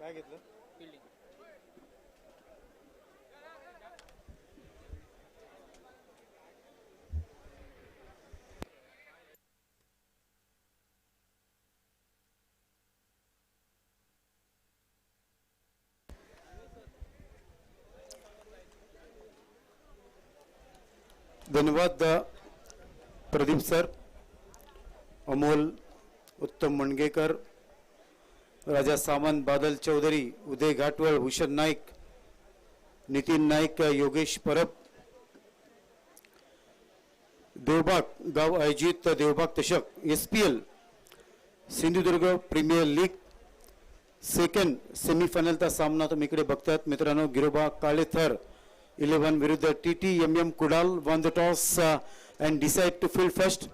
काय घेतलं? धन्यवाद प्रदीप सर, अमोल, उत्तम मुणगेकर, राजा सामंत, बादल चौधरी, उदय घाटवळ, भूषण नाईक, नितीन नाईक, योगेश परब. देवबाग गाव आयोजित देवबाग चषक SPL Sindhudurg premier league second सेमीफायनलचा सामना तुम्ही इकडे बघतात मित्रांनो. गिरोबा काळेथर 11 विरुद्ध TTMM Kudal won the toss and decide to field first.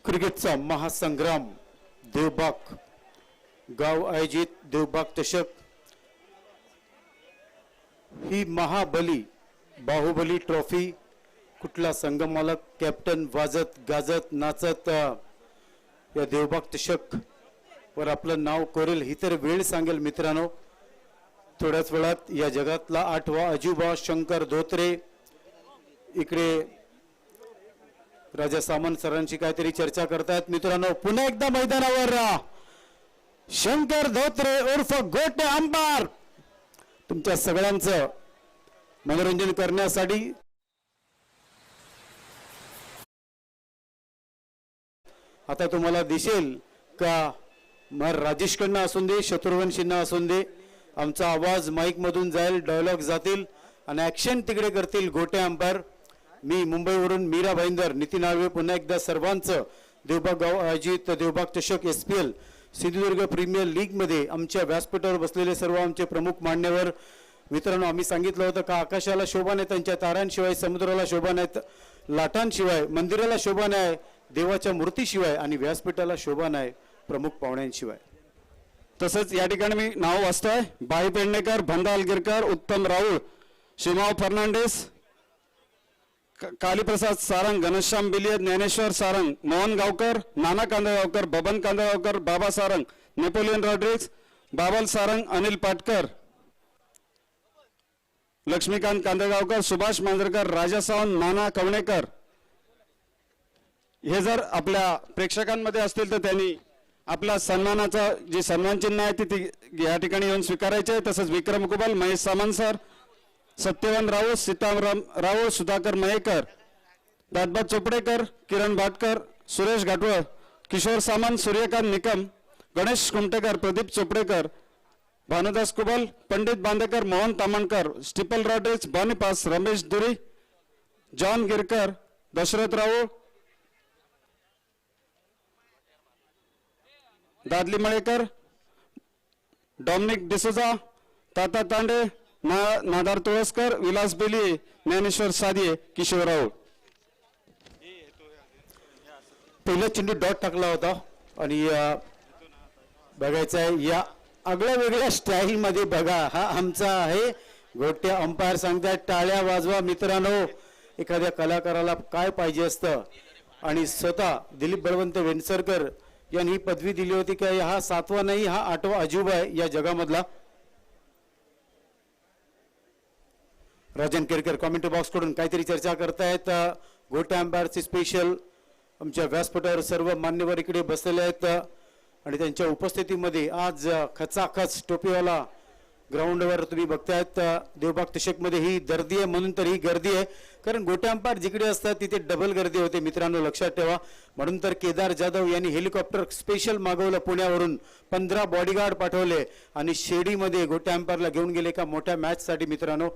क्रिकेटचा महासंग्राम देवबाग गाव आयोजित देवबाग चषक ही महाबली बाहुबली ट्रॉफी कुठला संघ मालक कॅप्टन वाजत गाजत नाचत या देवबाग चषक वर आपलं नाव कोरेल ही तर वेळ सांगेल मित्रांनो. थोड्याच वेळात या जगातला 8वा अजूबा शंकर धोत्रे इकडे राजा सामंत सरांची काहीतरी चर्चा करतायत मित्रांनो. पुन्हा एकदा मैदानावर शंकर धोत्रे उर्फ गोटे अंपायर तुमच्या सगळ्यांचं मनोरंजन करण्यासाठी आता तुम्हाला दिसेल का मग राजेशकडनं असून दे शत्रुघ्नशींना असून दे आमचा आवाज माईक मधून जाईल, डायलॉग जातील आणि ऍक्शन तिकडे करतील गोटे अंपायर. मी मुंबईवरून मीरा भाईंदर, नितीन आळवे पुन्हा एकदा सर्वांचं देवबाग गाव आयोजित देवबाग चषक SPL सिंधुदुर्ग प्रीमियर लीग मध्ये आमच्या व्यासपीठावर बसलेले सर्व आमचे प्रमुख मान्यवर मित्रांनो. आम्ही सांगितलं होतं का आकाशाला शोभा नाही त्यांच्या तारांशिवाय, समुद्राला शोभा नाही लाटांशिवाय, मंदिराला शोभा नाही देवाच्या मूर्तीशिवाय आणि व्यासपीठाला शोभा नाही प्रमुख पाहुण्यांशिवाय. तसंच या ठिकाणी मी नाव वाचतोय. बाई पेडणेकर, भंडाल गिरकर, उत्तम राऊळ, शिमाव फर्नांडिस, कालीप्रसाद सारंग, घनश्याम बिलिये, ज्ञानेश्वर सारंग, मोहन गावकर, नाना कांदळगावकर, बबन कांदळगावकर, बाबा सारंग, नेपोलियन रॉड्रिग्स, बाबल सारंग, अनिल पाटकर, लक्ष्मीकांत कांदळगावकर, सुभाष मांजरकर, राजा सावंत, नाना कवणेकर हे जर आपल्या प्रेक्षकांमध्ये असतील तर त्यांनी आपल्या सन्मानाचा जी सन्मान चिन्ह आहे ती या ठिकाणी येऊन स्वीकारायचे. तसंच विक्रम कुबल, महेश सामंत सर, सत्यवान राऊत, सीताराम राऊत, सुधाकर मयेकर, दादबा चोपडेकर, किरण भाटकर, सुरेश घाटवळ, किशोर सामंत, सूर्यकांत निकम, गणेश कुमटेकर, प्रदीप चोपडेकर, भानुदास कुबल, पंडित बांदेकर, मोहन तामणकर, स्टीपल रॉड्रिग्स, बॉनिपास, रमेश दुरी, जॉन गिरकर, दशरथ राऊळ, दादली मळेकर, डॉमिनिक डिसोजा, ताता तांडे, नादार तुळसकर, विलास बेली, ज्ञानेश्वर सादिये, किशोर राऊळ. पहिला चेंडू डॉट टाकला होता आणि बघायचं आहे या आगळ्या वेगळ्या स्टाईल मध्ये बघा. हा आमचा आहे गोटे अंपायर सांगतायत टाळ्या वाजवा मित्रांनो. एखाद्या कलाकाराला काय पाहिजे असतं आणि स्वतः दिलीप बळवंत वेनसरकर यांनी ही पदवी दिली होती की हा 7वा नाही हा 8वा अजूबा आहे या जगामधला. राजन केरकर कॉमेंट्री बॉक्स कडून काहीतरी चर्चा करतायत. गोटे अंपायरचे स्पेशल आमच्या व्यासपीठावर सर्व मान्यवर इकडे बसलेले आहेत आणि त्यांच्या उपस्थितीमध्ये आज खचाखच टोपीवाला ग्राउंडवर तुम्ही बघतायत देवबाग तशकमध्ये ही गर्दी आहे, म्हणून तर ही गर्दी आहे, कारण गोटे अंपायर जिकडे असतात तिथे डबल गर्दी होते मित्रांनो, लक्षात ठेवा. म्हणून तर केदार जाधव यांनी हेलिकॉप्टर स्पेशल मागवलं पुण्यावरून, 15 बॉडीगार्ड पाठवले आणि शेडीमध्ये गोटे अंपायरला घेऊन गेले का मोठ्या मॅचसाठी मित्रांनो.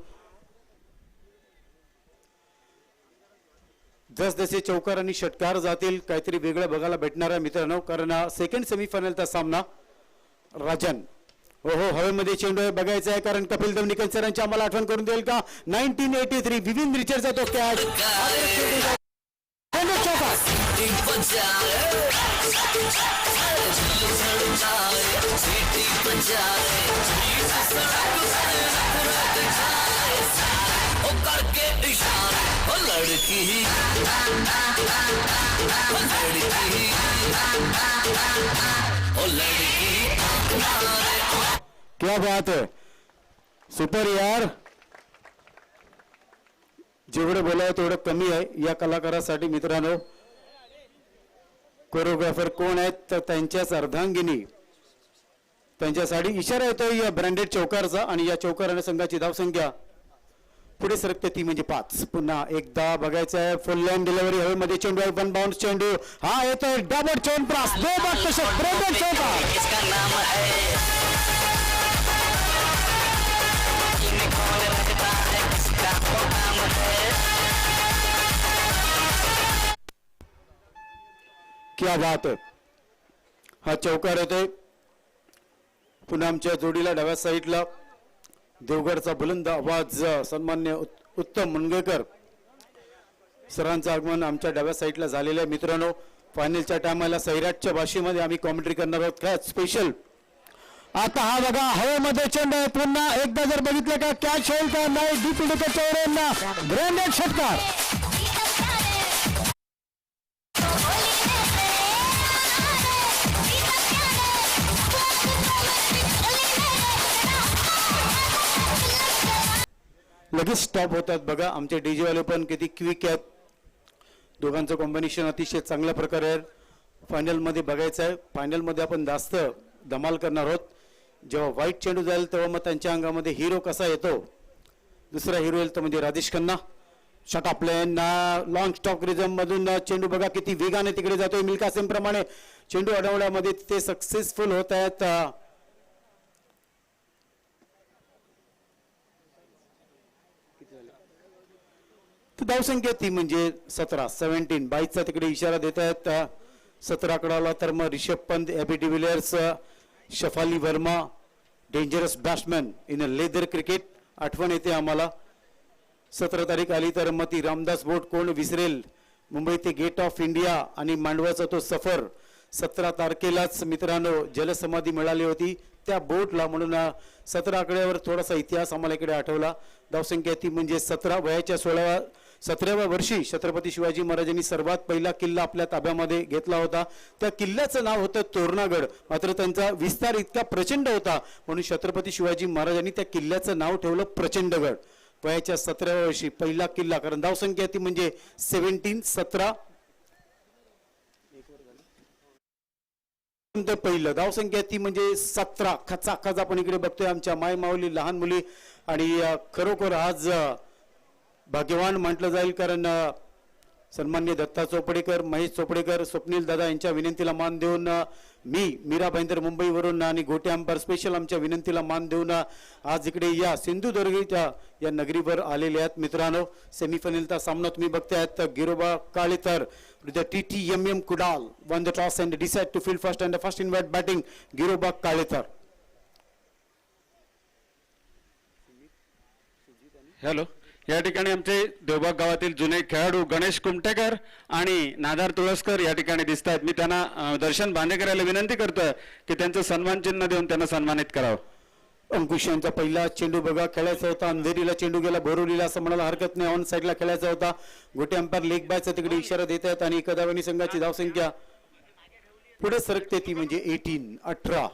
जसजसे चौकार आणि षटकार जातील काहीतरी वेगळं बघायला भेटणार आहे मित्रांनो, कारण सेकंड सेमीफायनलचा सामना राजन हो हवेमध्ये चेंडू आहे, बघायचा आहे, कारण कपिल देव निकल सरांची आम्हाला आठवण करून देईल का 1983 विविन रिचर्डचा तो कॅच. क्या बात है, सुपर यार. जेवढं बोलावं तेवढं कमी आहे या कलाकारासाठी मित्रांनो. कोरिओग्राफर कोण आहेत तर त्यांच्याच अर्धांगिनी, त्यांच्यासाठी इशारा येतोय या ब्रँडेड चौकारचा, आणि या चौकाराने संघाची धावसंख्या पुढे सरकते ती म्हणजे 5. पुन्हा एकदा बघायचं आहे, फुल लाईन डिलिव्हरी हवेमध्ये चेंडू आहे, 1 बाउंस चेंडू, हा येतोय डबल चौंप्रास, देवबाग तशक ब्रँडेड चौकार. क्या बात आहे, हा चौकार येतोय. पुन्हा आमच्या जोडीला डाव्या साईडला देवगडचा बुलंद आवाज सन्मान्य उत्तम मुनगेकर सरांचं आगमन आमच्या डाव्या साईडला झालेलं आहे मित्रांनो. फायनलच्या टायमाला सैराटच्या भाषेमध्ये आम्ही कॉमेंट्री करणार आहोत काय स्पेशल. आता हा बघा हवेमध्ये चेंडू आहे, पुन्हा एकदा जर बघितलं का कॅच होईल का नाही, डीप विकेटच्या वरेंना ग्रँडेड षटकार. लगेच स्टॉप होतात बघा. आमचे डीजे वाले पण किती क्विक आहेत, दोघांचं कॉम्बिनेशन अतिशय चांगल्या प्रकारे आहे. फायनलमध्ये बघायचं आहे, फायनलमध्ये आपण जास्त धमाल करणार आहोत. जेव्हा व्हाईट चेंडू जाईल तेव्हा मग त्यांच्या अंगामध्ये हिरो कसा येतो, दुसरा हिरो येईल तो म्हणजे Rajesh Khanna. Shot of plain long stock रिझम मधून चेंडू बघा किती वेगाने तिकडे जातोय. मिल्खा सिंग प्रमाणे चेंडू अडवण्यामध्ये ते सक्सेसफुल होत आहेत. धावसंख्या ती म्हणजे 17 22चा तिकडे इशारा देत आहेत. 17 कडे तर मग Rishabh Pant, A B de Villiers, Shafali Verma, dangerous batsman in a leather cricket आठवण येते आम्हाला. 17 तारीख आली तर मग ती रामदास बोट कोण विसरेल, मुंबई ते गेट ऑफ इंडिया आणि मांडवाचा तो सफर. 17 तारखेलाच मित्रांनो जलसमाधी मिळाली होती त्या बोटला, म्हणून 17 आकड्यावर थोडासा इतिहास आम्हाला इकडे आठवला. धावसंख्या ती म्हणजे 17. वयाच्या 17व्या वर्षी छत्रपती शिवाजी महाराजांनी सर्वात पहिला किल्ला आपल्या ताब्यामध्ये घेतला होता. त्या किल्ल्याचं नाव होतं तोरणागड, मात्र त्यांचा विस्तार इतका प्रचंड होता म्हणून छत्रपती शिवाजी महाराजांनी त्या किल्ल्याचं नाव ठेवलं प्रचंडगड. वयाच्या 17व्या वर्षी पहिला किल्ला, कारण धावसंख्या ती म्हणजे 17. पहिलं धावसंख्या ती म्हणजे 17. खचाखच आपण इकडे बघतोय आमच्या माय माऊली, लहान मुली, आणि खरोखर आज भाग्यवान म्हटलं जाईल, कारण सन्मान्य दत्ता चोपडेकर, महेश चोपडेकर, स्वप्नील दादा यांच्या विनंतीला मान देऊन मी मीरा भाईंदर मुंबईवरून आणि गोटे अंपायर स्पेशल आमच्या विनंतीला मान देऊन आज इकडे या सिंधुदुर्गच्या या नगरीवर आलेले आहेत मित्रांनो. सेमीफायनलचा सामना तुम्ही बघतायत. Giroba Kaletar with the TTMM Kudal won the toss and decided to field first, and the first invite batting Giroba Kaletar. Hello, या ठिकाणी आमचे देवबाग गावातील जुने खेळाडू गणेश कुमटेकर आणि नादार तुळसकर या ठिकाणी दिसत आहेत. मी त्यांना दर्शन बांदेकराला विनंती करतोय की त्यांचं सन्मान चिन्ह देऊन त्यांना सन्मानित करावं. अंकुश यांचा पहिला चेंडू बघा खेळायचा होता, अंधेरीला चेंडू गेला, बोरिवलीला असं म्हणायला हरकत नाही. ऑन साईडला खेळायचा होता. गोटे अंपायर लेग बायचा तिकडे इशारा देत आहेत आणि कदावणी संघाची धावसंख्या पुढे सरकते ती म्हणजे 18.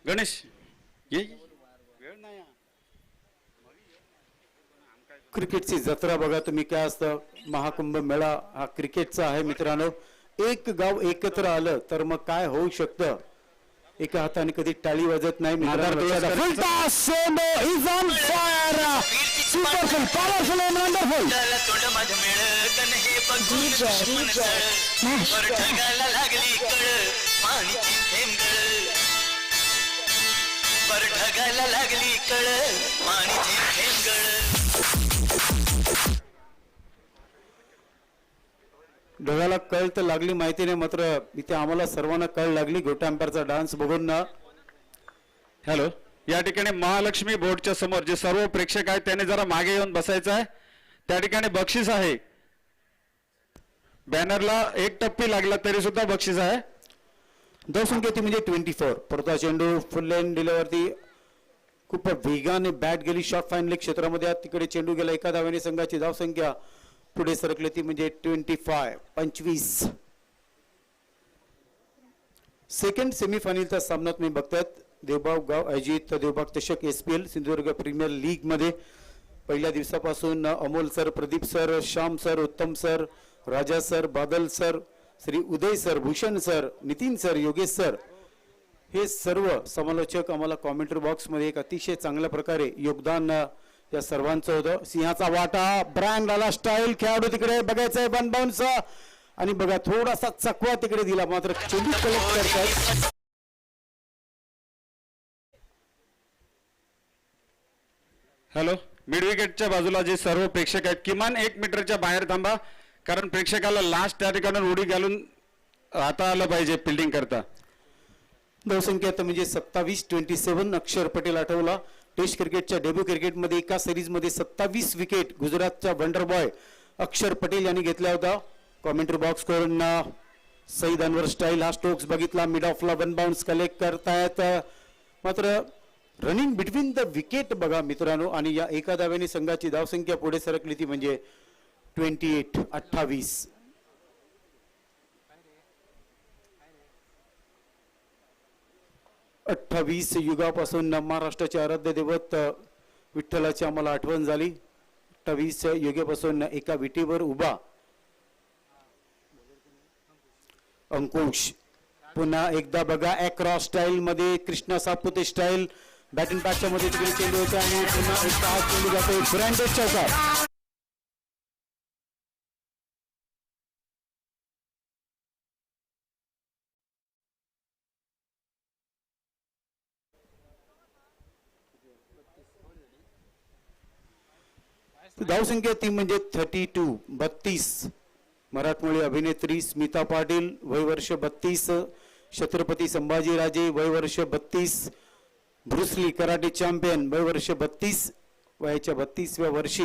गणेश ये क्रिकेटची जत्रा बघा तुम्ही काय असतं. महाकुंभ मेळा हा क्रिकेटचा आहे मित्रांनो. एक गाव एकत्र आलं तर मग काय होऊ शकतं. एका हाताने कधी टाळी वाजत नाही मित्रांनो. माधार लक्षात दिवस घ्या. Full toss, Sendo is on fire. Superful, powerful and wonderful. तोंड माझ मिळकन हे बघून दुश्मन जळ. वर ढगाला लागली कळ पाणीची थेंबगळ. वर ढगाला लागली कळ पाणीची थेंबगळ. ढगाला कळ तर लागली माहिती नाही, मात्र इथे आम्हाला सर्वांना कळ लागली गोटा अंपायरचा डान्स बघून ना. हॅलो, या ठिकाणी महालक्ष्मी बोर्डच्या समोर जे सर्व प्रेक्षक आहेत त्यांनी जरा मागे येऊन बसायचं आहे. त्या ठिकाणी बक्षीस आहे, बॅनरला एक टप्पी लागला तरी सुद्धा बक्षीस आहे. धावसंख्या ती म्हणजे 24. परता चेंडू फुल लेन दिल्यावरती खूप वेगाने बॅट गेली शॉर्ट फाईन लेग क्षेत्रामध्ये. तिकडे चेंडू गेला, एका धावेने संघाची धावसंख्या पुढे सरकली ती म्हणजे 25. सेकंड सेमीफायनलचा सामना तुम्ही बघतायत. देवबाग गाव आयोजित देवबाग चषक SPL सिंधुदुर्ग प्रीमियर लीग मध्ये पहिल्या दिवसापासून Amol sir, Pradeep sir, Shyam sir, Uttam sir, Raja sir, Badal sir, Shri Uday sir, Bhushan sir, Nitin sir, Yogesh sir हे सर्व समालोचक आम्हाला कॉमेंट्री बॉक्समध्ये एक अतिशय चांगल्या प्रकारे योगदान या सर्वांचं होतं. सिंहाचा वाटा, ब्रँड आला, स्टाईल, खेळाडू तिकडे बघायचंय, वन बाउन्स आणि बघा थोडासा चकवा तिकडे दिला, मात्र चेंडू कलेक्ट करतात. हॅलो, मिड विकेटच्या बाजूला जे सर्व प्रेक्षक आहेत किमान 1 मीटरच्या बाहेर थांबा, कारण प्रेक्षकाला लास्ट त्या ठिकाणी उडी घालून आता आलं पाहिजे फिल्डिंग करता. धावसंख्या तर म्हणजे 27-27. अक्षर पटेल आठवला टेस्ट क्रिकेटच्या डेब्यू क्रिकेटमध्ये एका सिरीजमध्ये 27 विकेट गुजरातचा वंडर बॉय अक्षर पटेल यांनी घेतला होता. कॉमेंट्री बॉक्स करून सईद अनवर स्टाईल हा स्ट्रोक्स बघितला, मिड ऑफला वन बाउन्स कलेक्ट करतायत, मात्र रनिंग बिटवीन द विकेट बघा मित्रांनो. आणि या एका धावेने संघाची धावसंख्या पुढे सरकली ती म्हणजे 28. 28 युगापासून महाराष्ट्राचे आराध्य दैवत विठ्ठलाची आम्हाला आठवण झाली. 28 युगापासून एका विटीवर उभा अंकुश. पुन्हा एकदा बघा अक्रॉस स्टाईल मध्ये कृष्णा सातपुते स्टाईल बॅटिंग पॅचच्या मध्ये तिकडे चेंडू होते आणि पुन्हा एक हात चेंडू जातो ब्रँडेड चौकार. धावसंख्या ती म्हणजे 32. मराठमोळी अभिनेत्री स्मिता पाटील वय वर्ष 32. छत्रपती संभाजीराजे वय वर्ष 32. ब्रुसली कराटे चॅम्पियन वय वर्ष 32. वयाच्या 32व्या वर्षी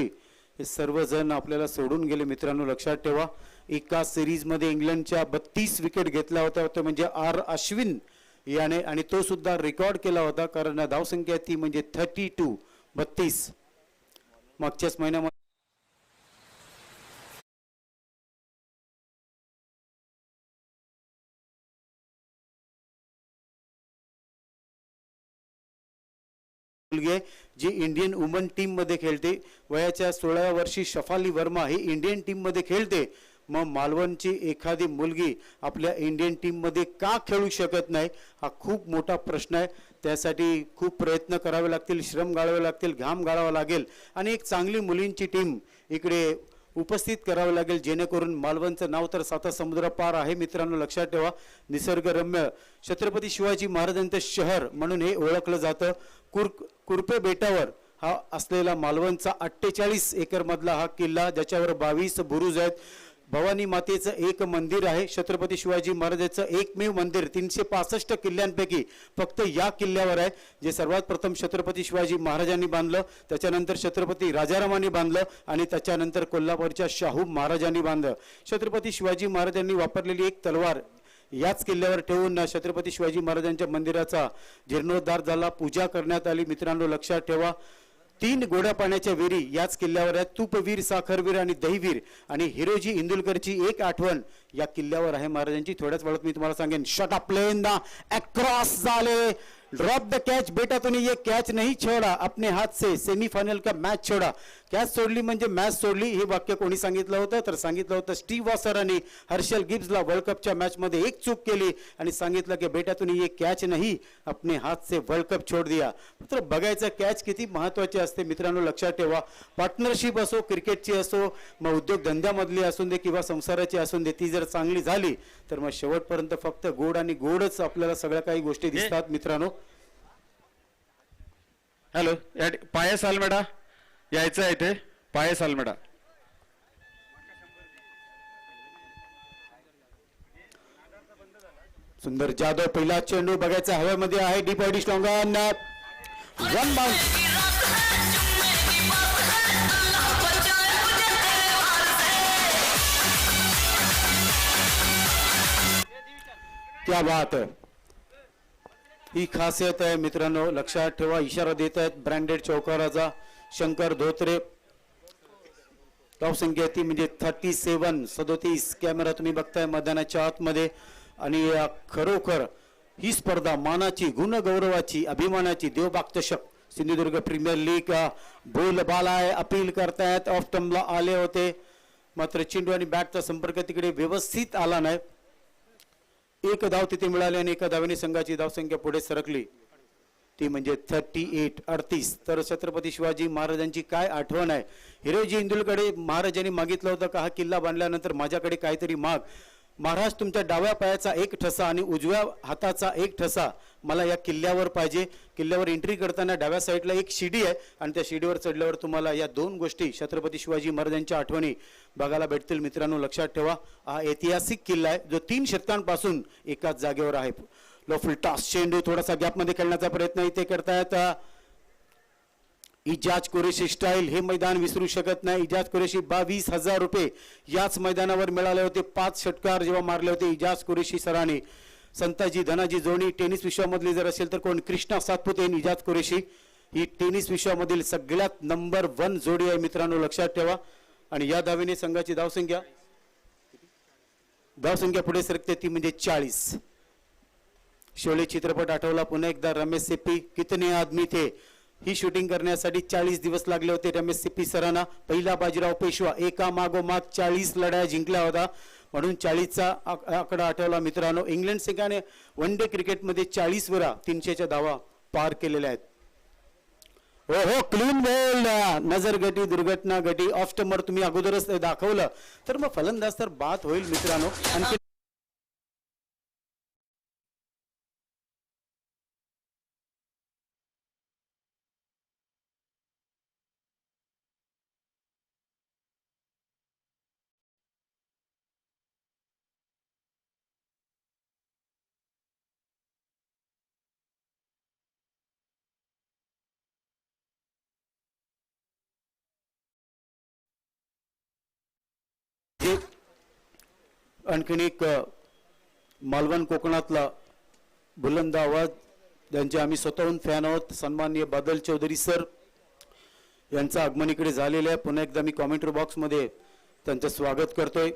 हे सर्वजण आपल्याला सोडून गेले मित्रांनो. लक्षात ठेवा, एका सिरीज मध्ये इंग्लंडच्या 32 विकेट घेतल्या होत्या, तो म्हणजे R अश्विन याने, आणि तो सुद्धा रेकॉर्ड केला होता, कारण धावसंख्या ती म्हणजे 32. मागच्याच महिन्यामध्ये जी इंडियन वुमन टीम मध्ये खेळते. वयाच्या 16व्या वर्षी शफाली वर्मा ही इंडियन टीम मध्ये खेळते. मग मालवणची एखादी मुलगी आपल्या इंडियन टीम मध्ये का खेळू शकत नाही, हा खूप मोठा प्रश्न आहे. त्यासाठी खूप प्रयत्न करावे लागतील, श्रम गाळावे लागतील, घाम गाळावा लागेल आणि एक चांगली मुलींची टीम इकडे उपस्थित करावं लागेल, जेणेकरून मालवणचं नाव तर साता समुद्र पार आहे मित्रांनो. लक्षात ठेवा, निसर्गरम्य छत्रपती शिवाजी महाराजांचं शहर म्हणून हे ओळखलं जातं. कुरपे बेटावर हा असलेला मालवणचा 48 एकर मधला हा किल्ला, ज्याच्यावर 22 बुरुज आहेत. भवानी मातेचं एक मंदिर आहे. छत्रपती शिवाजी महाराजांचं एकमेव मंदिर 365 किल्ल्यांपैकी फक्त या किल्ल्यावर आहे, जे सर्वात प्रथम छत्रपती शिवाजी महाराजांनी बांधलं, त्याच्यानंतर छत्रपती राजारामांनी बांधलं आणि त्याच्यानंतर कोल्हापूरच्या शाहू महाराजांनी बांधलं. छत्रपती शिवाजी महाराजांनी वापरलेली एक तलवार याच किल्ल्यावर ठेवून छत्रपती शिवाजी महाराजांच्या मंदिराचा जीर्णोद्धार झाला, पूजा करण्यात आली मित्रांनो. लक्षात ठेवा, 3 गोड्या पाण्याच्या विहिरी याच किल्ल्यावर आहेत. तूपवीर, साखरवीर आणि दहीवीर, आणि हिरोजी इंदुलकरची एक आठवण या किल्ल्यावर आहे महाराजांची. थोड्याच वेळात मी तुम्हाला सांगेन. शॉट ऑफ प्लेन दा अक्रॉस झाले, ड्रॉप द कैच बेटा, तूने ये कैच नहीं छोड़ा, अपने हात से सेमीफायनल का मॅच छोडा. कॅच सोडली म्हणजे मॅच सोडली, हे वाक्य कोणी सांगितलं होतं? तर सांगितलं होतं स्टीव्ह वॉसरांनी हर्षल गिब्सला वर्ल्ड कपच्या मॅच मध्ये एक चूक केली आणि सांगितलं की बेटा तूने ये कॅच नाही अपने हात से वर्ल्ड कप छोड़ दिया. तर बघायचं कॅच किती महत्वाची असते मित्रांनो, लक्षात ठेवा. पार्टनरशिप असो, क्रिकेटची असो, मग उद्योगधंद्यामधली असून दे किंवा संसाराची असून दे, ती जर चांगली झाली तर मग शेवटपर्यंत फक्त गोड आणि गोडच आपल्याला सगळ्या काही गोष्टी दिसतात मित्रांनो. हॅलो, पायस आलमेडा यायचं आहे इथे. पायस आलमेडा. सुंदर जाधव पहिला चेंडू बघायचा हवेमध्ये आहे, deep body strong on one bounce. क्या बात है, ही खासियत आहे मित्रांनो, लक्षात ठेवा. इशारा देत आहेत ब्रँडेड चौकाराचा शंकर धोत्रे. धावसंख्या ती म्हणजे 37 कॅमेरा तुम्ही बघताय मैदानाच्या आतमध्ये. आणि खरोखर ही स्पर्धा मानाची, गुणगौरवाची, अभिमानाची. देवबाग चषक सिंधुदुर्ग प्रीमियर लीग बोलबाला अपील करतायत. ऑफ टर्मला आले होते मात्र चेंडू आणि बॅटचा संपर्क तिकडे व्यवस्थित आला नाही. एक धाव तिथे मिळाली आणि एका धावेने संघाची धावसंख्या पुढे सरकली, ती म्हणजे 38. तर छत्रपती शिवाजी महाराजांची काय आठवण आहे. हिरोजी इंदुलकडे महाराजांनी मागितलं होतं का हा किल्ला बांधल्यानंतर माझ्याकडे काहीतरी माग. महाराज तुमच्या डाव्या पायाचा एक ठसा आणि उजव्या हाताचा एक ठसा मला या किल्ल्यावर पाहिजे. किल्ल्यावर एंट्री करताना डाव्या साईडला एक शिडी आहे आणि त्या शिडीवर चढल्यावर तुम्हाला या दोन गोष्टी छत्रपती शिवाजी महाराजांच्या आठवणी बघायला भेटतील मित्रांनो. लक्षात ठेवा, हा ऐतिहासिक किल्ला आहे जो 3 शतकांपासून एकाच जागेवर आहे. लॉफुल टॉस चेंडू थोडासा गॅपमध्ये खेळण्याचा प्रयत्न इथे करतायत इजाज कुरेशी स्टाईल. हे मैदान विसरू शकत नाही. इजाज कुरेशी 22,000 रुपये याच मैदानावर मिळाले होते. 5 षटकार जेव्हा मारले होते इजाज कुरेशी सरांनी. संताजी धनाजी जोडी टेनिस विश्वामधली जर असेल तर कोण? कृष्णा सातपुते आणि इजाज कुरेशी ही टेनिस विश्वामधील सगळ्यात नंबर 1 जोडी आहे मित्रांनो, लक्षात ठेवा. आणि या धावेने संघाची धावसंख्या पुढे सरकते, ती म्हणजे 40. शोले चित्रपट आठवला पुन्हा एकदा. रमेश सिप्पी कितने आदमी थे, ही शूटिंग करण्यासाठी 40 दिवस लागले होते रमेश सिप्पी सरांना. पहिला बाजीराव पेशवा एका मागोमाग 40 लढाया जिंकल्या होता म्हणून 40चा आकडा आठवला मित्रांनो. इंग्लंड संघाने वन डे क्रिकेटमध्ये 40 वेळा 300च्या धावा पार केलेल्या आहेत. हो क्लीन बॉल, नजर गटी, दुर्घटना गटी. ऑफ स्टंपर तुम्ही अगोदरच दाखवलं तर मग फलंदाज तर बाद होईल मित्रांनो. आणखी आणखीन एक मालवण कोकणातला बुलंद आवाज ज्यांचे आम्ही स्वतःहून फॅन आहोत, सन्माननीय बादल चौधरी सर यांचं आगमन इकडे झालेलं आहे. पुन्हा एकदा मी कॉमेंट्री बॉक्समध्ये त्यांचं स्वागत करतोय.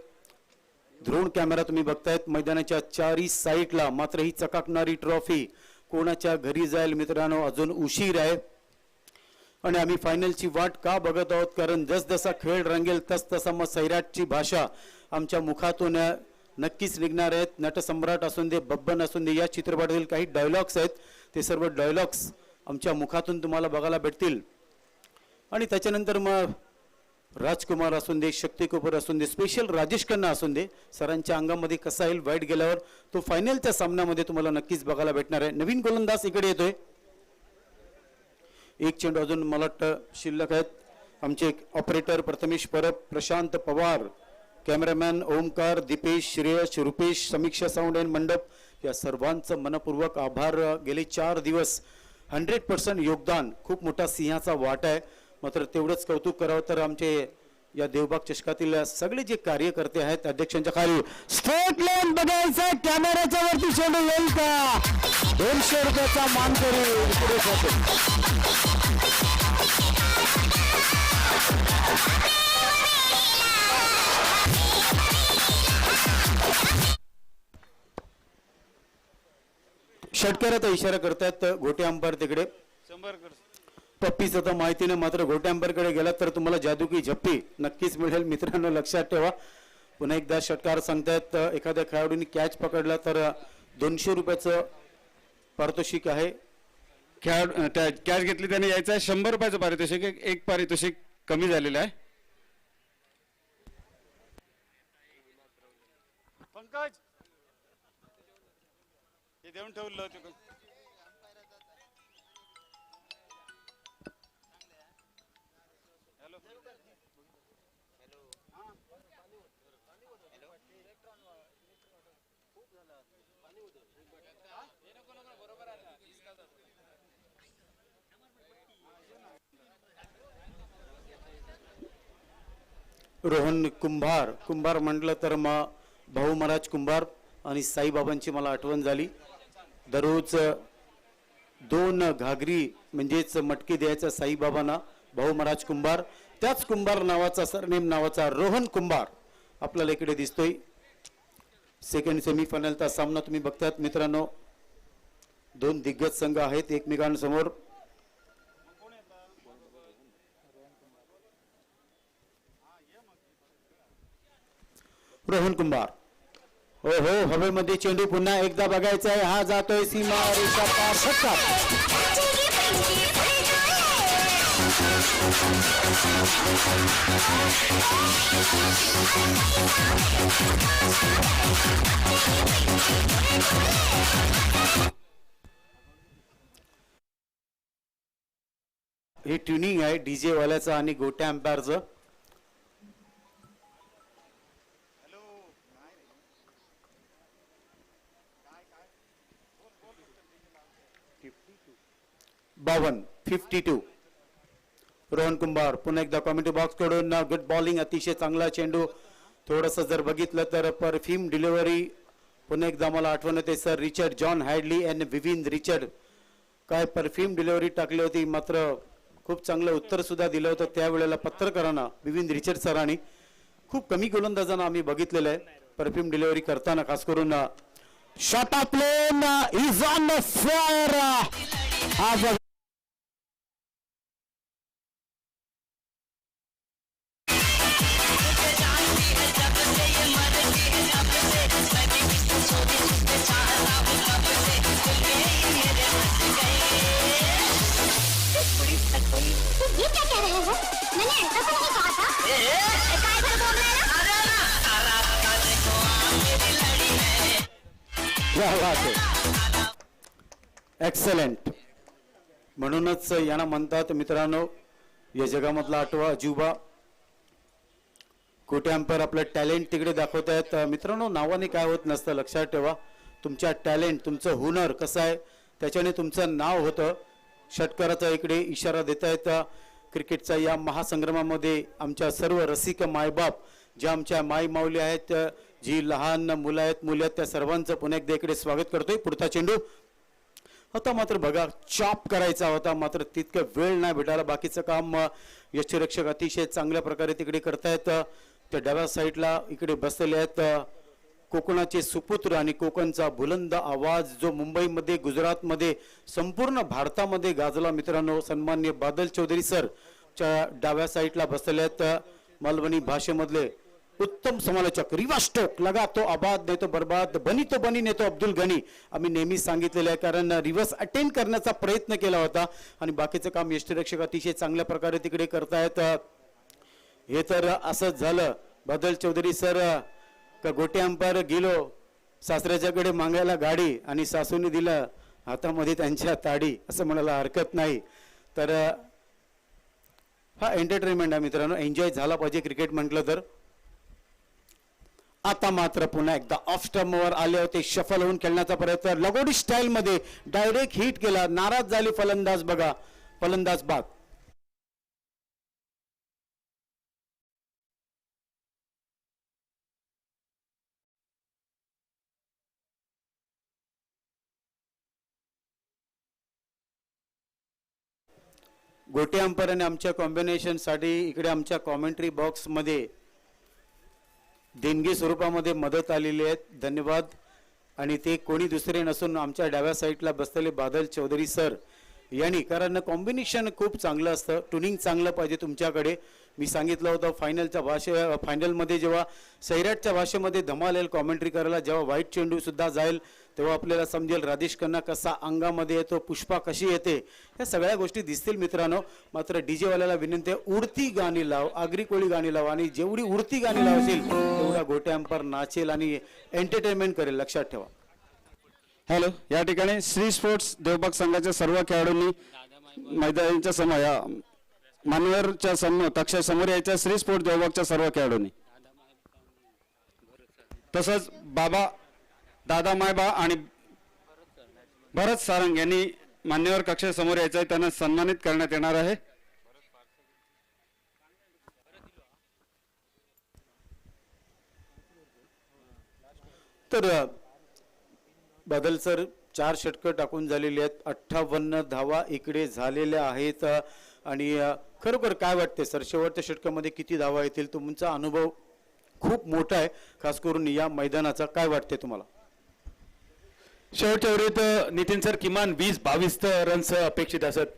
ड्रोन कॅमेरा तुम्ही बघतायत मैदानाच्या 4 साईडला. मात्र ही चकाकणारी ट्रॉफी कोणाच्या घरी जाईल मित्रांनो अजून उशीर आहे. आणि आम्ही फायनलची वाट का बघत आहोत, कारण जसजसा खेळ रंगेल तसतसा मग सैराटची भाषा आमच्या मुखातून नक्कीच निघणार आहेत. नटसम्राट असून दे, बब्बन असून दे, या चित्रपटातील काही डायलॉग्स आहेत ते सर्व डायलॉग्स आमच्या मुखातून तुम्हाला बघायला भेटतील. आणि त्याच्यानंतर मग राजकुमार असून दे, शक्ती कपूर असून दे, स्पेशल राजेश खन्ना असून दे, सरांच्या अंगामध्ये कसा येईल वाईट गेल्यावर तो फायनलच्या सामन्यामध्ये तुम्हाला नक्कीच बघायला भेटणार आहे. नवीन गोलंदाज इकडे येतोय. एक चेंडू अजून मला वाटतं शिल्लक आहेत. आमचे operator Prathamesh Parab, Prashant Pawar, cameraman Omkar, Deepesh, Shreyash, Rupesh, Samiksha sound and Mandap या सर्वांचं मनपूर्वक आभार. गेले 4 दिवस 100% योगदान, खूप मोठा सिंहाचा वाटा आहे. मात्र तेवढंच कौतुक करावं तर आमचे या देवबाग चषकातील सगळे जे कार्यकर्ते आहेत अध्यक्षांच्या खाली स्ट्रेट लाईन बघायचं. कॅमेऱ्याच्या वरती चेंडू येईल का? 200 रुपयाचा मान करू पुढे जातो. षटकाराचा इशारा करतायत गोटे अंपायर तिकडे. पप्पीचं तर माहितीने मात्र गोटे अंपायरकडे गेलात तर तुम्हाला जादू की झप्पी नक्कीच मिळेल मित्रांनो, लक्षात ठेवा. पुन्हा एकदा षटकार सांगतायत एखाद्या खेळाडूने कॅच पकडला तर 200 रुपयाचं पारितोषिक आहे. कॅच घेतली त्याने यायचं आहे 100 रुपयाचं पारितोषिक. एक पारितोषिक कमी झालेलं आहे. पंकज हे देऊन ठेवलं होतं. रोहन कुंभार म्हटलं तर मग भाऊ महाराज कुंभार आणि साईबाबांची मला आठवण झाली. दररोज 2 घागरी म्हणजेच मटकी द्यायचा साईबाबांना भाऊ महाराज कुंभार. त्याच कुंभार नावाचा सरनेम नावाचा रोहन कुंभार आपल्याला इकडे दिसतोय. सेकंड सेमीफायनलचा सामना तुम्ही बघतात मित्रांनो. 2 दिग्गज संघ आहेत एकमेकांसमोर. रोहन कुंभार हो हो हवेमध्ये चेंडू पुन्हा एकदा बघायचा आहे. हा जातोय सीमा रेषा पार. षटकार. हे ट्युनिंग आहे डीजे वाल्याचं आणि गोट्या अंपायरचं. बावन 52. रोहन कुंभार पुन्हा एकदा कॉमेंट्री बॉक्स कडून गुड बॉलिंग, अतिशय चांगला चेंडू. थोडंसं जर बघितलं तर परफ्यूम डिलिव्हरी पुन्हा एकदा मला आठवण येते sir Richard John Hadley and woven Richard. काय परफ्यूम डिलिव्हरी टाकली होती, मात्र खूप चांगलं उत्तर सुद्धा दिलं होतं त्यावेळेला पत्रकारांना विविन रिचर्ड सरांनी. खूप कमी गोलंदाजांना आम्ही बघितलेलं आहे परफ्यूम डिलिव्हरी करताना, खास करून shot of plane is on the fire. Excellent. म्हणूनच यांना म्हणतात मित्रांनो या जगामधला 8वा अजूबा. गोटे अंपायर आपलं टॅलेंट तिकडे दाखवतायत मित्रांनो. नावाने काय होत नसतं, लक्षात ठेवा. तुमच्या टॅलेंट तुमचं हुनर कसं आहे त्याच्याने तुमचं नाव होतं. षटकाराचा इकडे इशारा देतायत. क्रिकेटचा या महासंग्रामामध्ये आमच्या सर्व रसिक मायबाप ज्या आमच्या माई माऊली आहेत, जी लहान मुलं आहेत मुली आहेत, त्या सर्वांचं पुन्हा एकदा इकडे स्वागत करतोय. पुढचा चेंडू आता मात्र बघा चॉप करायचा होता, मात्र तितकं वेळ नाही भेटायला. बाकीचं काम यष्टीरक्षक अतिशय चांगल्या प्रकारे तिकडे करतायत. त्या डाव्या साईडला इकडे बसलेले आहेत कोकणाचे सुपुत्र आणि कोकणचा बुलंद आवाज जो मुंबईमध्ये गुजरातमध्ये संपूर्ण भारतामध्ये गाजला मित्रांनो. सन्माननीय बादल चौधरी सर च्या डाव्या साईडला बसलेले आहेत. मालवणी भाषेमधले उत्तम समालोचक. रिवा स्टोक लगा तो आबाद नेतो बर्बाद, बनी तो बनी नेतो अब्दुल गनी. आम्ही नेहमी सांगितलेलं आहे कारण रिव्हर्स अटेंड करण्याचा प्रयत्न केला होता आणि बाकीचं काम यष्टीरक्षक अतिशय चांगल्या प्रकारे तिकडे करतायत. हे तर असंच झालं. बादल चौधरी सर का गोटे अंपायर गेलो सासऱ्याच्याकडे मागायला गाडी आणि सासूने दिलं हातामध्ये त्यांच्या ताडी, असं म्हणायला हरकत नाही. तर हा एंटरटेनमेंट आहे मित्रांनो, एन्जॉय झाला पाहिजे क्रिकेट म्हटलं तर. आता मात्र पुन्हा एकदा ऑफ स्टंपवर आले होते, शफल होऊन खेळण्याचा प्रयत्न, लगोडी स्टाईल मध्ये डायरेक्ट हिट केला. नाराज झाली फलंदाज. बघा फलंदाज बाद. गोटे अंपायरांनी आमच्या कॉम्बिनेशन साठी इकडे आमच्या कॉमेंट्री बॉक्स मध्ये देणगी स्वरूपामध्ये मदत आलेली आहे. धन्यवाद. आणि ते कोणी दुसरे नसून आमच्या डाव्या साईडला बसलेले बादल चौधरी सर यांनी, कारण कॉम्बिनेशन खूप चांगलं असतं, ट्युनिंग चांगलं पाहिजे तुमच्याकडे. मी सांगितलं होतं फायनलमध्ये जेव्हा सैराटच्या भाषेमध्ये धमाल येईल कॉमेंट्री करायला, जेव्हा व्हाईट चेंडूसुद्धा जाईल तेव्हा आपल्याला समजेल राजेश खन्ना कसा अंगामध्ये येतो, पुष्पा कशी येते, ह्या सगळ्या गोष्टी दिसतील मित्रांनो. मात्र डीजेवाल्याला विनंती आहे, उडती गाणी लाव, आगरी कोळी गाणी लाव, आणि जेवढी उडती गाणी लावशील तेवढा गोटे अंपायर नाचेल आणि एंटरटेनमेंट करेल, लक्षात ठेवा. हॅलो, या ठिकाणी श्री स्पोर्ट्स देवबाग संघाच्या सर्व खेळाडूंनी मैदानाच्या समोर मानवरच्या समोर तक्षा समोर यायच्या, श्री स्पोर्ट्स देवबागच्या सर्व खेळाडूंनी. तसंच बाबा दादा मायबा आणि भरत सारंग यांनी मान्यवर कक्षेसमोर यायचं आहे, त्यांना सन्मानित करण्यात येणार आहे. तर बदल सर 4 षटकं टाकून झालेली आहेत, 58 धावा इकडे झालेल्या आहेत. आणि खरोखर काय वाटते सर, शेवटच्या षटकामध्ये किती धावा येतील? तुमचा अनुभव खूप मोठा आहे, खास करून या मैदानाचा, काय वाटते तुम्हाला? शेवटच्या ओव्हरीत नितीन सर किमान 20-22 रन्स अपेक्षित असत.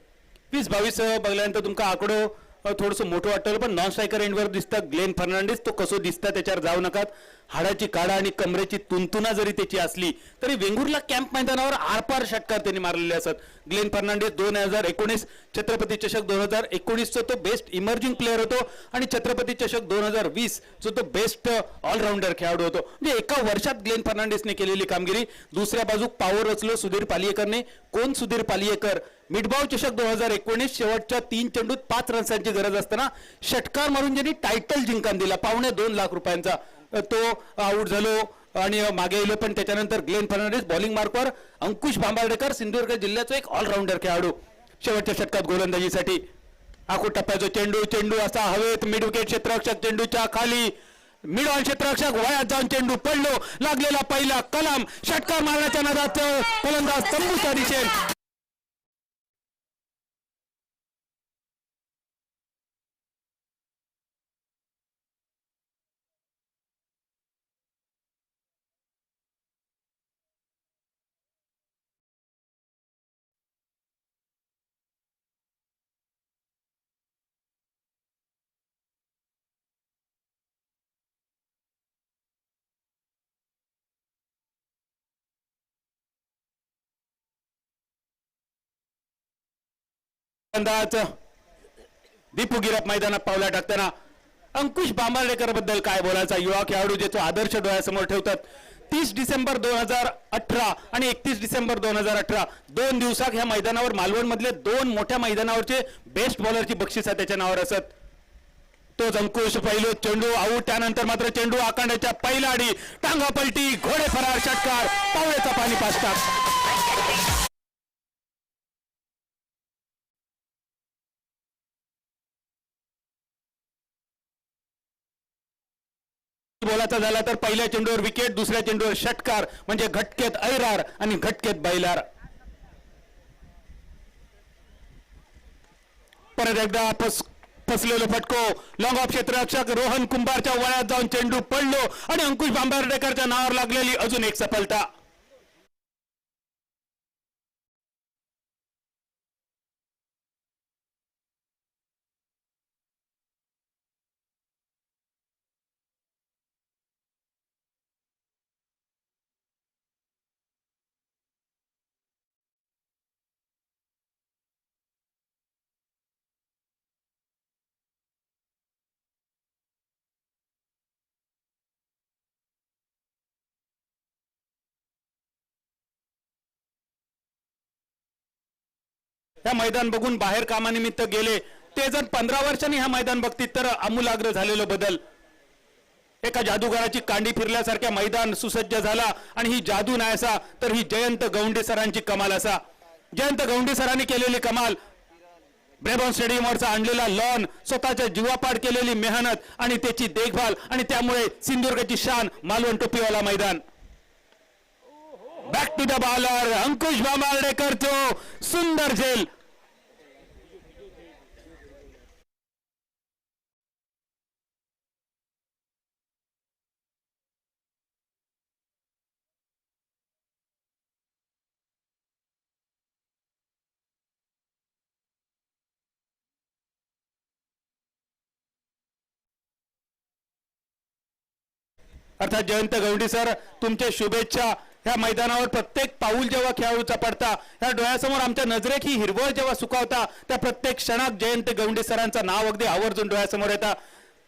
20-22 बघल्यानंतर तुमका आकडो थोडंसं मोठं वाटतं, पण नॉन स्ट्रायकर एंडवर दिसतं ग्लेन फर्नांडिस, तो कसो दिसता त्याच्यावर जाऊ नका. हाडाची काढा आणि कमरेची तुंतुना जरी त्याची असली तरी वेंगुर्ला कॅम्प मैदानावर आरपार षटकार त्यांनी मारलेले असत. ग्लेन फर्नांडिस 2019 छत्रपती चषक 2019 तो बेस्ट इमर्जिंग प्लेअर होतो, आणि छत्रपती चषक 2020 तो बेस्ट ऑलराऊंडर खेळाडू होतो. म्हणजे एका वर्षात ग्लेन फर्नांडिसने केलेली कामगिरी. दुसऱ्या बाजू पावर रचलो सुधीर पालियेकरने. कोण सुधीर पालियेकर? मिडबाव चषक 2019 शेवटच्या 3 चेंडूत 5 रन्सांची गरज असताना षटकार मारून ज्यांनी टायटल जिंकून दिला $2.25 लाख, तो आऊट झालो आणि मागे गेलो. पण त्याच्यानंतर ग्लेन फर्नांडिस बॉलिंग मार्कवर. अंकुश भांबार्डेकर सिंधुदुर्ग जिल्ह्याचा एक ऑलराऊंडर खेळाडू शेवटच्या षटकात गोलंदाजीसाठी. आखूड टप्प्याचा चेंडू असा हवेत, मिड विकेट क्षेत्ररक्षक चेंडूच्या खाली, मिड ऑन क्षेत्ररक्षक वयात जाऊन चेंडू पडलो, लागलेला पहिला कलाम, षटकार मारण्याच्या नादात फलंदाज तंबूचा दिसेल. दीपू गिरप मैदानात पावला टाकताना अंकुश बांबार्डेकर बद्दल काय बोलायचा? युवा खेळाडू ज्याचा आदर्श डोळ्यासमोर ठेवतात. 30 डिसेंबर 2018 आणि 31 डिसेंबर 2018 2 दिवसात ह्या मैदानावर मालवण मधले 2 मोठ्या मैदानावरचे बेस्ट बॉलरची बक्षिसा त्याच्या नावावर असत. तोच अंकुश पहिलो चेंडू आऊट, त्यानंतर मात्र चेंडू आकांडाच्या पहिला आडी, टांगा पलटी, घोडे फरार, षटकार, पावळेचा पाणी पाचतात. बोलायचा झाला तर पहिल्या चेंडूवर विकेट, दुसऱ्या चेंडूवर षटकार, म्हणजे घटकेत ऐरार आणि घटकेत बैलार. परत एकदा फसलेलो फटको, लॉंग ऑफ क्षेत्ररक्षक रोहन कुंभारच्या वळ्यात जाऊन चेंडू पडलो आणि अंकुश बांबार्डेकरच्या नावावर लागलेली अजून एक सफलता. ह्या मैदान बघून बाहेर कामानिमित्त गेले ते जर 15 वर्षांनी ह्या मैदान बघतील तर आमूलाग्र झालेलो बदल. एका जादूगाराची कांडी फिरल्यासारख्या मैदान सुसज्ज झाला, आणि ही जादू नाही असा तर ही जयंत गौंडे सरांची कमाल असा. जयंत गौंडे सरांनी केलेली कमाल, ब्रेबॉन स्टेडियमवरचा आणलेला लॉन, स्वतःच्या जीवापाड केलेली मेहनत आणि त्याची देखभाल, आणि त्यामुळे सिंधुदुर्गची शान मालवण टोपीवाला मैदान. बॅक टू द बॉलर अंकुश बांबार्डेकरचं सुंदर झेल. अर्थात जयंत गवंडी सर, तुमचे शुभेच्छा. ह्या मैदानावर प्रत्येक पाऊल जेव्हा खेळाडूचा पडता, ह्या डोळ्यासमोर आमच्या नजरेत ही हिरवळ जेव्हा सुकावता, त्या प्रत्येक क्षणात जयंत गवंडी सरांचं नाव अगदी आवर्जून डोळ्यासमोर येतं.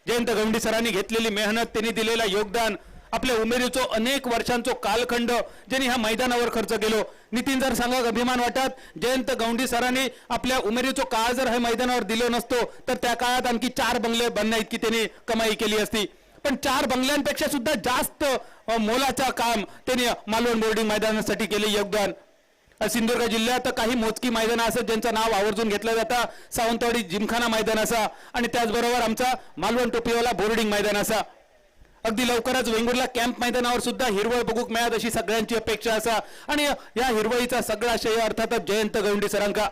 जयंत गवंडी सरांनी घेतलेली मेहनत, त्यांनी दिलेलं योगदान, आपल्या उमेदीचो अनेक वर्षांचो कालखंड ज्यांनी ह्या मैदानावर खर्च केलो. नितीन जर सांगा अभिमान वाटत, जयंत गवंडी सरांनी आपल्या उमेदीचो काळ जर ह्या मैदानावर दिलो नसतो तर त्या काळात आणखी 4 बंगले बनण्या इतकी त्यांनी कमाई केली असती. पण 4 बंगल्यांपेक्षा सुद्धा जास्त मोलाचं काम त्यांनी मालवण बोर्डिंग मैदानासाठी केले योगदान. सिंधुदुर्ग जिल्ह्यात काही मोजकी मैदानं असत ज्यांचं नाव आवर्जून घेतलं जातं. सावंतवाडी जिमखाना मैदान असा आणि त्याचबरोबर आमचा मालवण टोपीवाला बोर्डिंग मैदान असा. अगदी लवकरच वेंगुर्ला कॅम्प मैदानावर सुद्धा हिरवळ बघूक मिळत अशी सगळ्यांची अपेक्षा असा आणि या हिरवळीचा सगळा श्रेय अर्थातच जयंत गवंडी सरांका.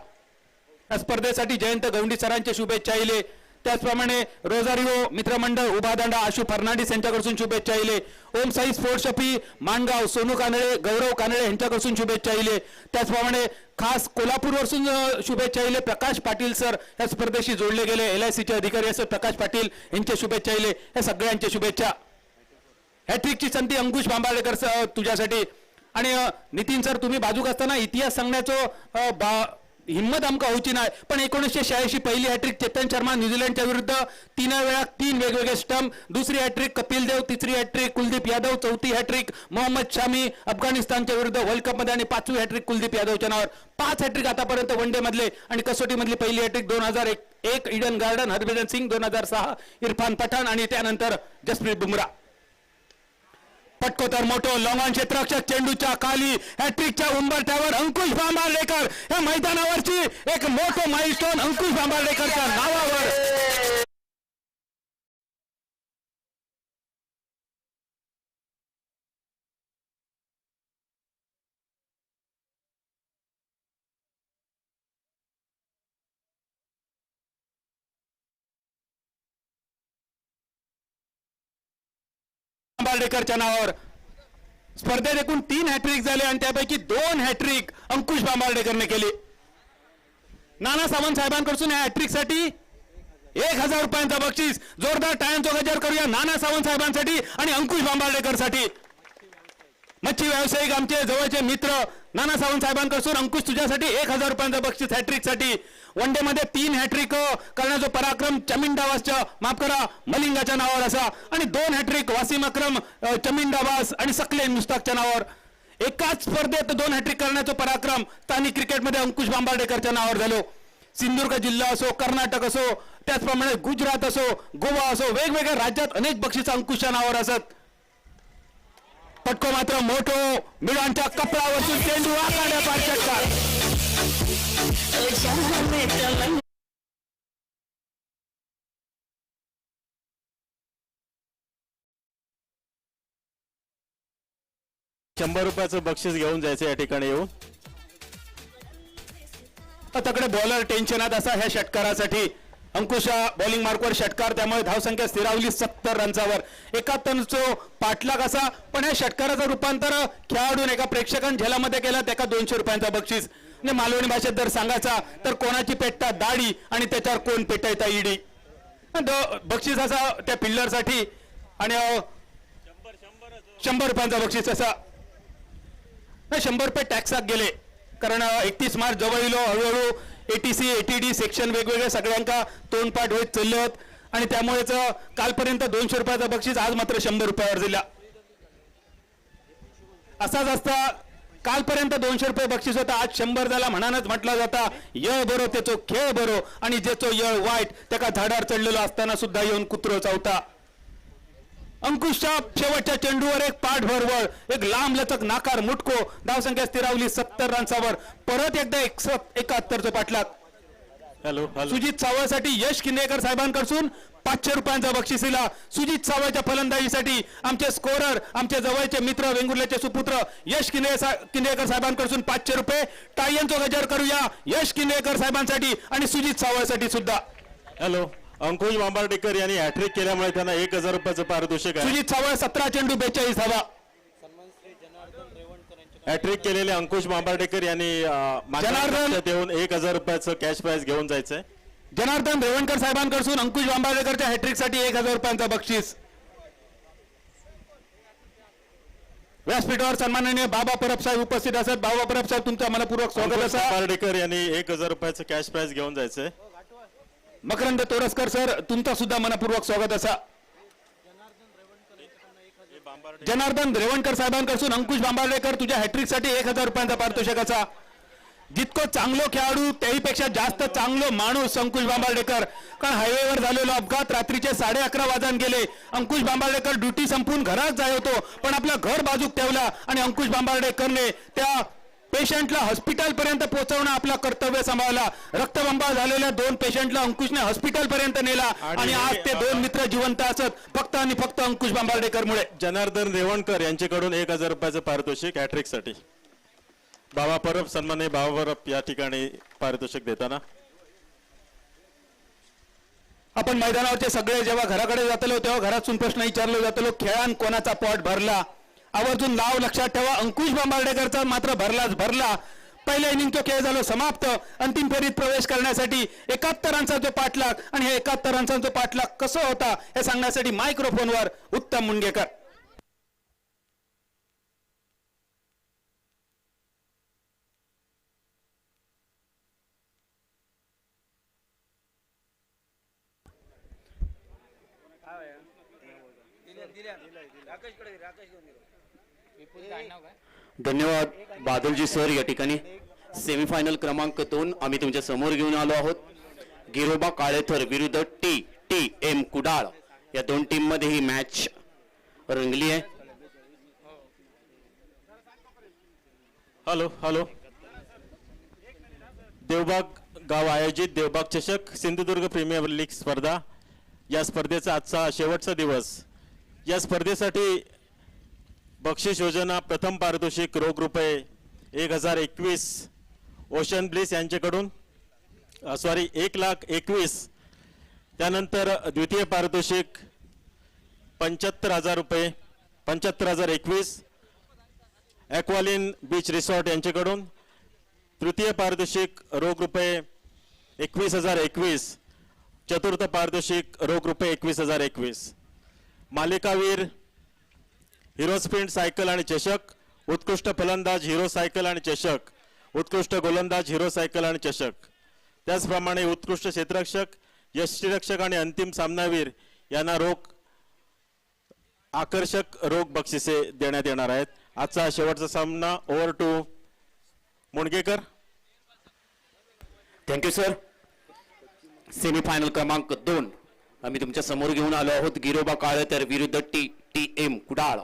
या स्पर्धेसाठी जयंत गवंडी सरांचे शुभेच्छा इले. त्याचप्रमाणे रोजारिओ मित्रमंडळ उभादांडा आशू फर्नांडिस यांच्याकडून शुभेच्छा इले. ओम साई स्पोर्ट्स शपी माणगाव सोनू कानडे गौरव कानडे यांच्याकडून शुभेच्छा इले. त्याचप्रमाणे खास कोल्हापूरवरून शुभेच्छा इले प्रकाश पाटील सर या स्पर्धेशी जोडले गेले LICचे अधिकारी असं प्रकाश पाटील यांचे शुभेच्छा इले. या सगळ्यांचे शुभेच्छा. हॅट्रिकची संधी अंकुश बांबाळेकर तुझ्यासाठी. आणि नितीन सर, तुम्ही बाजूक असताना इतिहास सांगण्याचं हिंमत आमका होची नाही, पण 1986 पहिली हॅट्रिक चेतन शर्मा न्यूझीलंडच्या विरुद्ध 3 वेळा 3 वेगवेगळे स्टंप, दुसरी हॅट्रिक कपिल देव, तिसरी हॅट्रिक कुलदीप यादव, चौथी हॅट्रिक मोहम्मद शामी अफगाणिस्तानच्या विरुद्ध वर्ल्ड कप मध्ये आणि 5वी हॅट्रिक कुलदीप यादवच्या नावावर. 5 हॅट्रिक आतापर्यंत वन डे मधले आणि कसोटी मधली पहिली हॅट्रिक 2001 ईडन गार्डन हरभजन सिंग, 2006 इरफान पठाण आणि त्यानंतर जसप्रीत बुमराह. पटकोतर मोठो लॉंगॉन क्षेत्ररक्षक चेंडूच्या खाली हॅट्रिकच्या उंबरठ्यावर अंकुश बांबार्डेकर. या मैदानावरची एक मोठं माइलस्टोन अंकुश बांबार्डेकरच्या नावावर. बांबार्डेकरच्या नावावर. स्पर्धेत एकूण 3 हॅट्रिक झाले आणि त्यापैकी 2 हॅट्रिक अंकुश बांबार्डेकरने केली. नाना सावंत साहेबांकडून या हॅट्रिकसाठी 1000 रुपयांचा बक्षीस. जोरदार टाळ्यांचा गजर करूया नाना सावंत साहेबांसाठी आणि अंकुश बांबार्डेकरसाठी. मच्छी व्यावसायिक आमचे जवळचे मित्र नाना सावंत साहेबांकडून अंकुश तुझ्यासाठी 1000 रुपयांचं बक्षीस हॅट्रिकसाठी. वन डे मध्ये 3 हॅट्रिक करण्याचा पराक्रम चमिंडावासच्या माफ करा मलिंगाच्या नावावर असा आणि 2 हॅट्रिक वासिम अक्रम चमिंडावास आणि सकले मुस्ताकच्या नावावर. एकाच स्पर्धेत 2 हॅट्रिक करण्याचा पराक्रम स्थानिक क्रिकेटमध्ये अंकुश बांबार्डेकरच्या नावावर झालो. सिंधुदुर्ग जिल्हा असो, कर्नाटक असो, त्याचप्रमाणे गुजरात असो, गोवा असो, वेगवेगळ्या राज्यात अनेक बक्षीस अंकुशच्या नावावर असत. पटको मात्र मोठो मिळांच्या कपडावरसून चेंडू आकाड्या पार षटकार. ₹100 बक्षीस घेऊन जायचं या ठिकाणी येऊन. तकडे बॉलर टेन्शनात असा ह्या षटकारासाठी. अंकुशा बॉलिंग मार्कवर षटकार, त्यामुळे धावसंख्या स्थिरावली 70 रन्सावर. 71 पाठलाग असा, पण या षटकाराचं रूपांतर खेळाडून एका प्रेक्षकांनी झेलामध्ये केला. त्याका 200 रुपयांचा बक्षीस. म्हणजे मालवणी भाषेत जर सांगायचा तर कोणाची पेटता दाढी आणि त्याच्यावर कोण पेटायता ईडी. बक्षीस असा त्या फिल्डरसाठी आणि 100 रुपयांचा बक्षीस असा. 100 रुपये टॅक्सात गेले कारण 31 मार्च जवळ येलो. हळूहळू ATC ATD सेक्शन वेगवेगळे सगळ्यांका तोंडपाठ होत चालले होत आणि त्यामुळेच कालपर्यंत 200 रुपयाचा बक्षीस आज मात्र 100 रुपयावर दिला. असाच असता कालपर्यंत 200 रुपये बक्षीस होता, आज 100 झाला. म्हणानच म्हटला जाता यळ बरो त्याचो खेळ बरो आणि ज्याचो यळ वाईट त्याका झाडावर चढलेलो असताना सुद्धा येऊन कुत्रो चावता. अंकुशच्या शेवटच्या चेंडूवर एक पाठ भरवळ, एक लांब लचक नाकार मुटको. धावसंख्या स्थिरावली 70 रन्सावर. परत एकदा 71 पाठलाग. हॅलो सुजित सावळसाठी यश किंदेकर साहेबांकडून 500 रुपयांचा बक्षीस दिला. सुजित सावळच्या फलंदाजीसाठी आमचे स्कोरर, आमचे जवळचे मित्र वेंगुर्ल्याचे सुपुत्र यश किंदेकर साहेबांकडून 500 रुपये. टाळ्यांचा गजर करूया यश किंदेकर साहेबांसाठी आणि सुजित सावळसाठी सुद्धा. हॅलो. अंकुश बांबार्डेकर यांनी हॅट्रिक केल्यामुळे त्यांना 1000 रुपयाचं पारितोषिक आहे. सुजित सावळ 17 चेंडू 42 धावा. हॅट्रिक केलेले अंकुश बांबार्डेकर यांनी जनार्दन देऊन 1000 रुपयाचं कॅश प्राइज घेऊन जायचंय. जनार्दन रेवणकर साहेबांकडून अंकुश बांबार्डेकरच्या हॅट्रिकसाठी 1000 रुपयांचा बक्षीस. व्यासपीठावर सन्माननीय बाबा परब साहेब उपस्थित असत. बाबा परब साहेब तुमचं मनपूर्वक स्वागत अंकुश असा. बांबार्डेकर यांनी 1,000 रुपयाचं कॅश प्राइज घेऊन जायचंय. मकरंद तोरसकर सर तुमचा सुद्धा मनपूर्वक स्वागत असा. जनार्दन रेवणकर साहेबांकडून अंकुश बांबार्डेकर तुझ्या हॅट्रिकसाठी 1,000 रुपयांचा पारितोषिक असा. जितकं चांगलो खेळाडू त्याहीपेक्षा जास्त चांगलो माणूस अंकुश बांबार्डेकर. कारण हायवेवर झालेला अपघात रात्रीचे 11:30 वाजून गेले. अंकुश बांबार्डेकर ड्युटी संपून घरात जाय होतो पण आपला घर बाजूक ठेवला आणि अंकुश बांबार्डेकरने त्या पेशंटला हॉस्पिटल पर्यंत पोहोचवणं आपला कर्तव्य सांभाळला. रक्तबंबाळ झालेल्या 2 पेशंटला अंकुशने हॉस्पिटल पर्यंत नेला आणि आज ते 2 मित्र जिवंत असत फक्त आणि फक्त अंकुश बांबार्डेकरमुळे. जनार्दन रेवणकर यांच्याकडून 1,000 रुपयाचं पारितोषिक हॅट्रिकसाठी. बाबा परब सन्माननीय बाबा परब या ठिकाणी पारितोषिक देताना. आपण मैदानावरचे सगळे जेव्हा घराकडे जातलो तेव्हा घरातून प्रश्न विचारले जातलो खेळान कोणाचा पॉट भरला. आवर्जून नाव लक्षात ठेवा अंकुश बांबार्डेकरचा मात्र भरला. पहिल्या इनिंगचा खेळ झाला समाप्त. अंतिम फेरीत प्रवेश करण्यासाठी 71 रनचा जो पाठलाग आणि हे 71 रनचा जो पाठलाग कसा होता हे सांगण्यासाठी मायक्रोफोनवर उत्तम मुंडगेकर. धन्यवाद बादलजी सर. या ठिकाणी सेमीफायनल क्रमांक 2 आम्ही तुमच्या समोर घेऊन आलो आहोत. गिरोबा काळेथर विरुद्ध TTM कुडाळ या 2 टीम मध्ये ही मॅच रंगली आहे. Hello hello. देवबाग गाव आयोजित देवबाग चषक सिंधुदुर्ग प्रीमियर लीग स्पर्धा. या स्पर्धेचा आजचा शेवटचा दिवस. या स्पर्धेसाठी बक्षीस योजना प्रथम पारितोषिक रोख रुपये 1,021 ओशन ब्लिस यांच्याकडून 1,21,000. त्यानंतर द्वितीय पारितोषिक 75,000 रुपये 75,021 ॲक्वालिन बीच रिसॉर्ट यांच्याकडून. तृतीय पारितोषिक रोख रुपये 21,021. चतुर्थ पारितोषिक रोख रुपये 21,021. मालिकावीर हिरो स्प्रिंट सायकल आणि चषक. उत्कृष्ट फलंदाज हिरो सायकल आणि चषक. उत्कृष्ट गोलंदाज हिरो सायकल आणि चषक. त्याचप्रमाणे उत्कृष्ट क्षेत्ररक्षक यष्टीरक्षक आणि अंतिम सामनावीर यांना आकर्षक रोख बक्षिसे देण्यात येणार आहेत. आजचा शेवटचा सामना. Over to Mundgekar. Thank you sir. Semifinal क्रमांक 2 आम्ही तुमच्या समोर घेऊन आलो आहोत. गिरोबा काळेतर विरुद्ध TTM कुडाळ.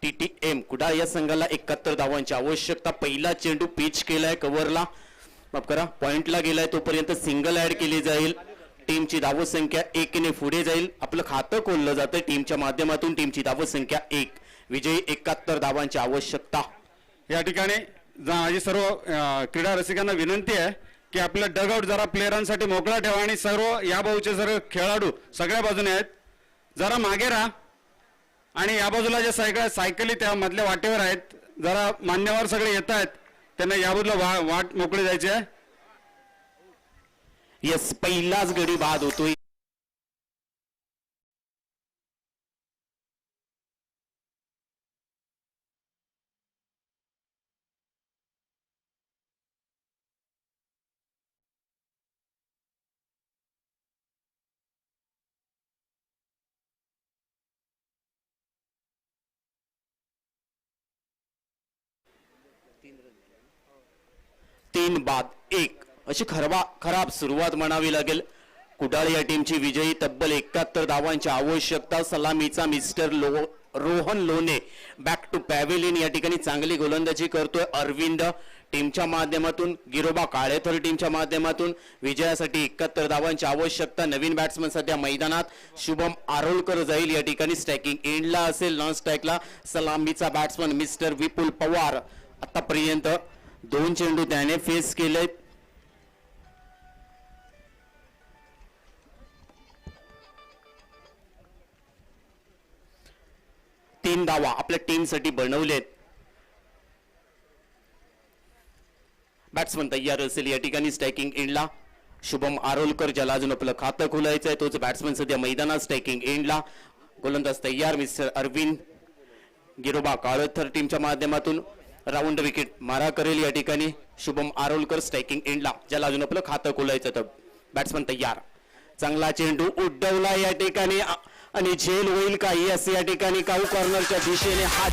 TTM कुडाळ या संघाला 71 धावांची आवश्यकता. पहिला चेंडू पिच केलाय कव्हरला, माफ करा पॉइंटला गेलाय. तोपर्यंत सिंगल ऍड केली जाईल. टीमची धावसंख्या 1 ने पुढे जाईल. आपलं खातं खोललं जातं टीमच्या माध्यमातून. टीमची धावसंख्या 1. विजयी 71 धावांची आवश्यकता. या ठिकाणी माझी सर्व क्रीडा रसिकांना विनंती आहे की आपलं डगआउट जरा प्लेयरांसाठी मोकळा ठेवा आणि सर्व या बाजूचे सर्व खेळाडू सगळ्या बाजूने आहेत. जरा मागे राहा आणि या बाजूला जे सायकली त्या मधल्या वाटेवर आहेत जरा मान्यवर सगळे येत आहेत त्यांना या बाजूला वाट मोकळी जायची आहे. यस पहिलाच गडी बाद होतोय. तीन बाद 1 अशी खराब सुरुवात म्हणावी लागेल. कुडाळ या टीमची विजयी तब्बल 71 धावांची आवश्यकता. सलामीचा mister Rohan Lone back to pavilion या ठिकाणी चांगली गोलंदाजी करतोय. अरविंद टीमच्या माध्यमातून, गिरोबा काळेथर टीमच्या माध्यमातून विजयासाठी 71 धावांची आवश्यकता. नवीन बॅट्समन सध्या मैदानात शुभम आरोलकर जाईल या ठिकाणी. स्ट्रायकिंग एंडला असेल. नॉन स्ट्राईकला सलामीचा बॅट्समन मिस्टर विपुल पवार. आतापर्यंत 2 चेंडू त्याने फेस केले. तीन धावा आपल्या टीमसाठी बनवलेत. बॅट्समन तयार असेल या ठिकाणी. स्ट्रायकिंग एंडला शुभम आरोलकर ज्याला अजून आपलं खातं खोलायचं आहे तोच बॅट्समन सध्या मैदानात. स्ट्रायकिंग एंडला गोलंदाज तयार मिस्टर अरविंद. गिरोबा काळथर टीमच्या माध्यमातून राऊंड विकेट मारा करेल या ठिकाणी शुभम आरोलकर स्ट्रायकिंग एंडला, ज्याला अजून आपलं खातं खोलायचं तर बॅट्समन तयार. चांगला चेंडू उड्डवला या ठिकाणी आणि झेल होईल काही असे या ठिकाणी काऊ कॉर्नरच्या दिशेने हा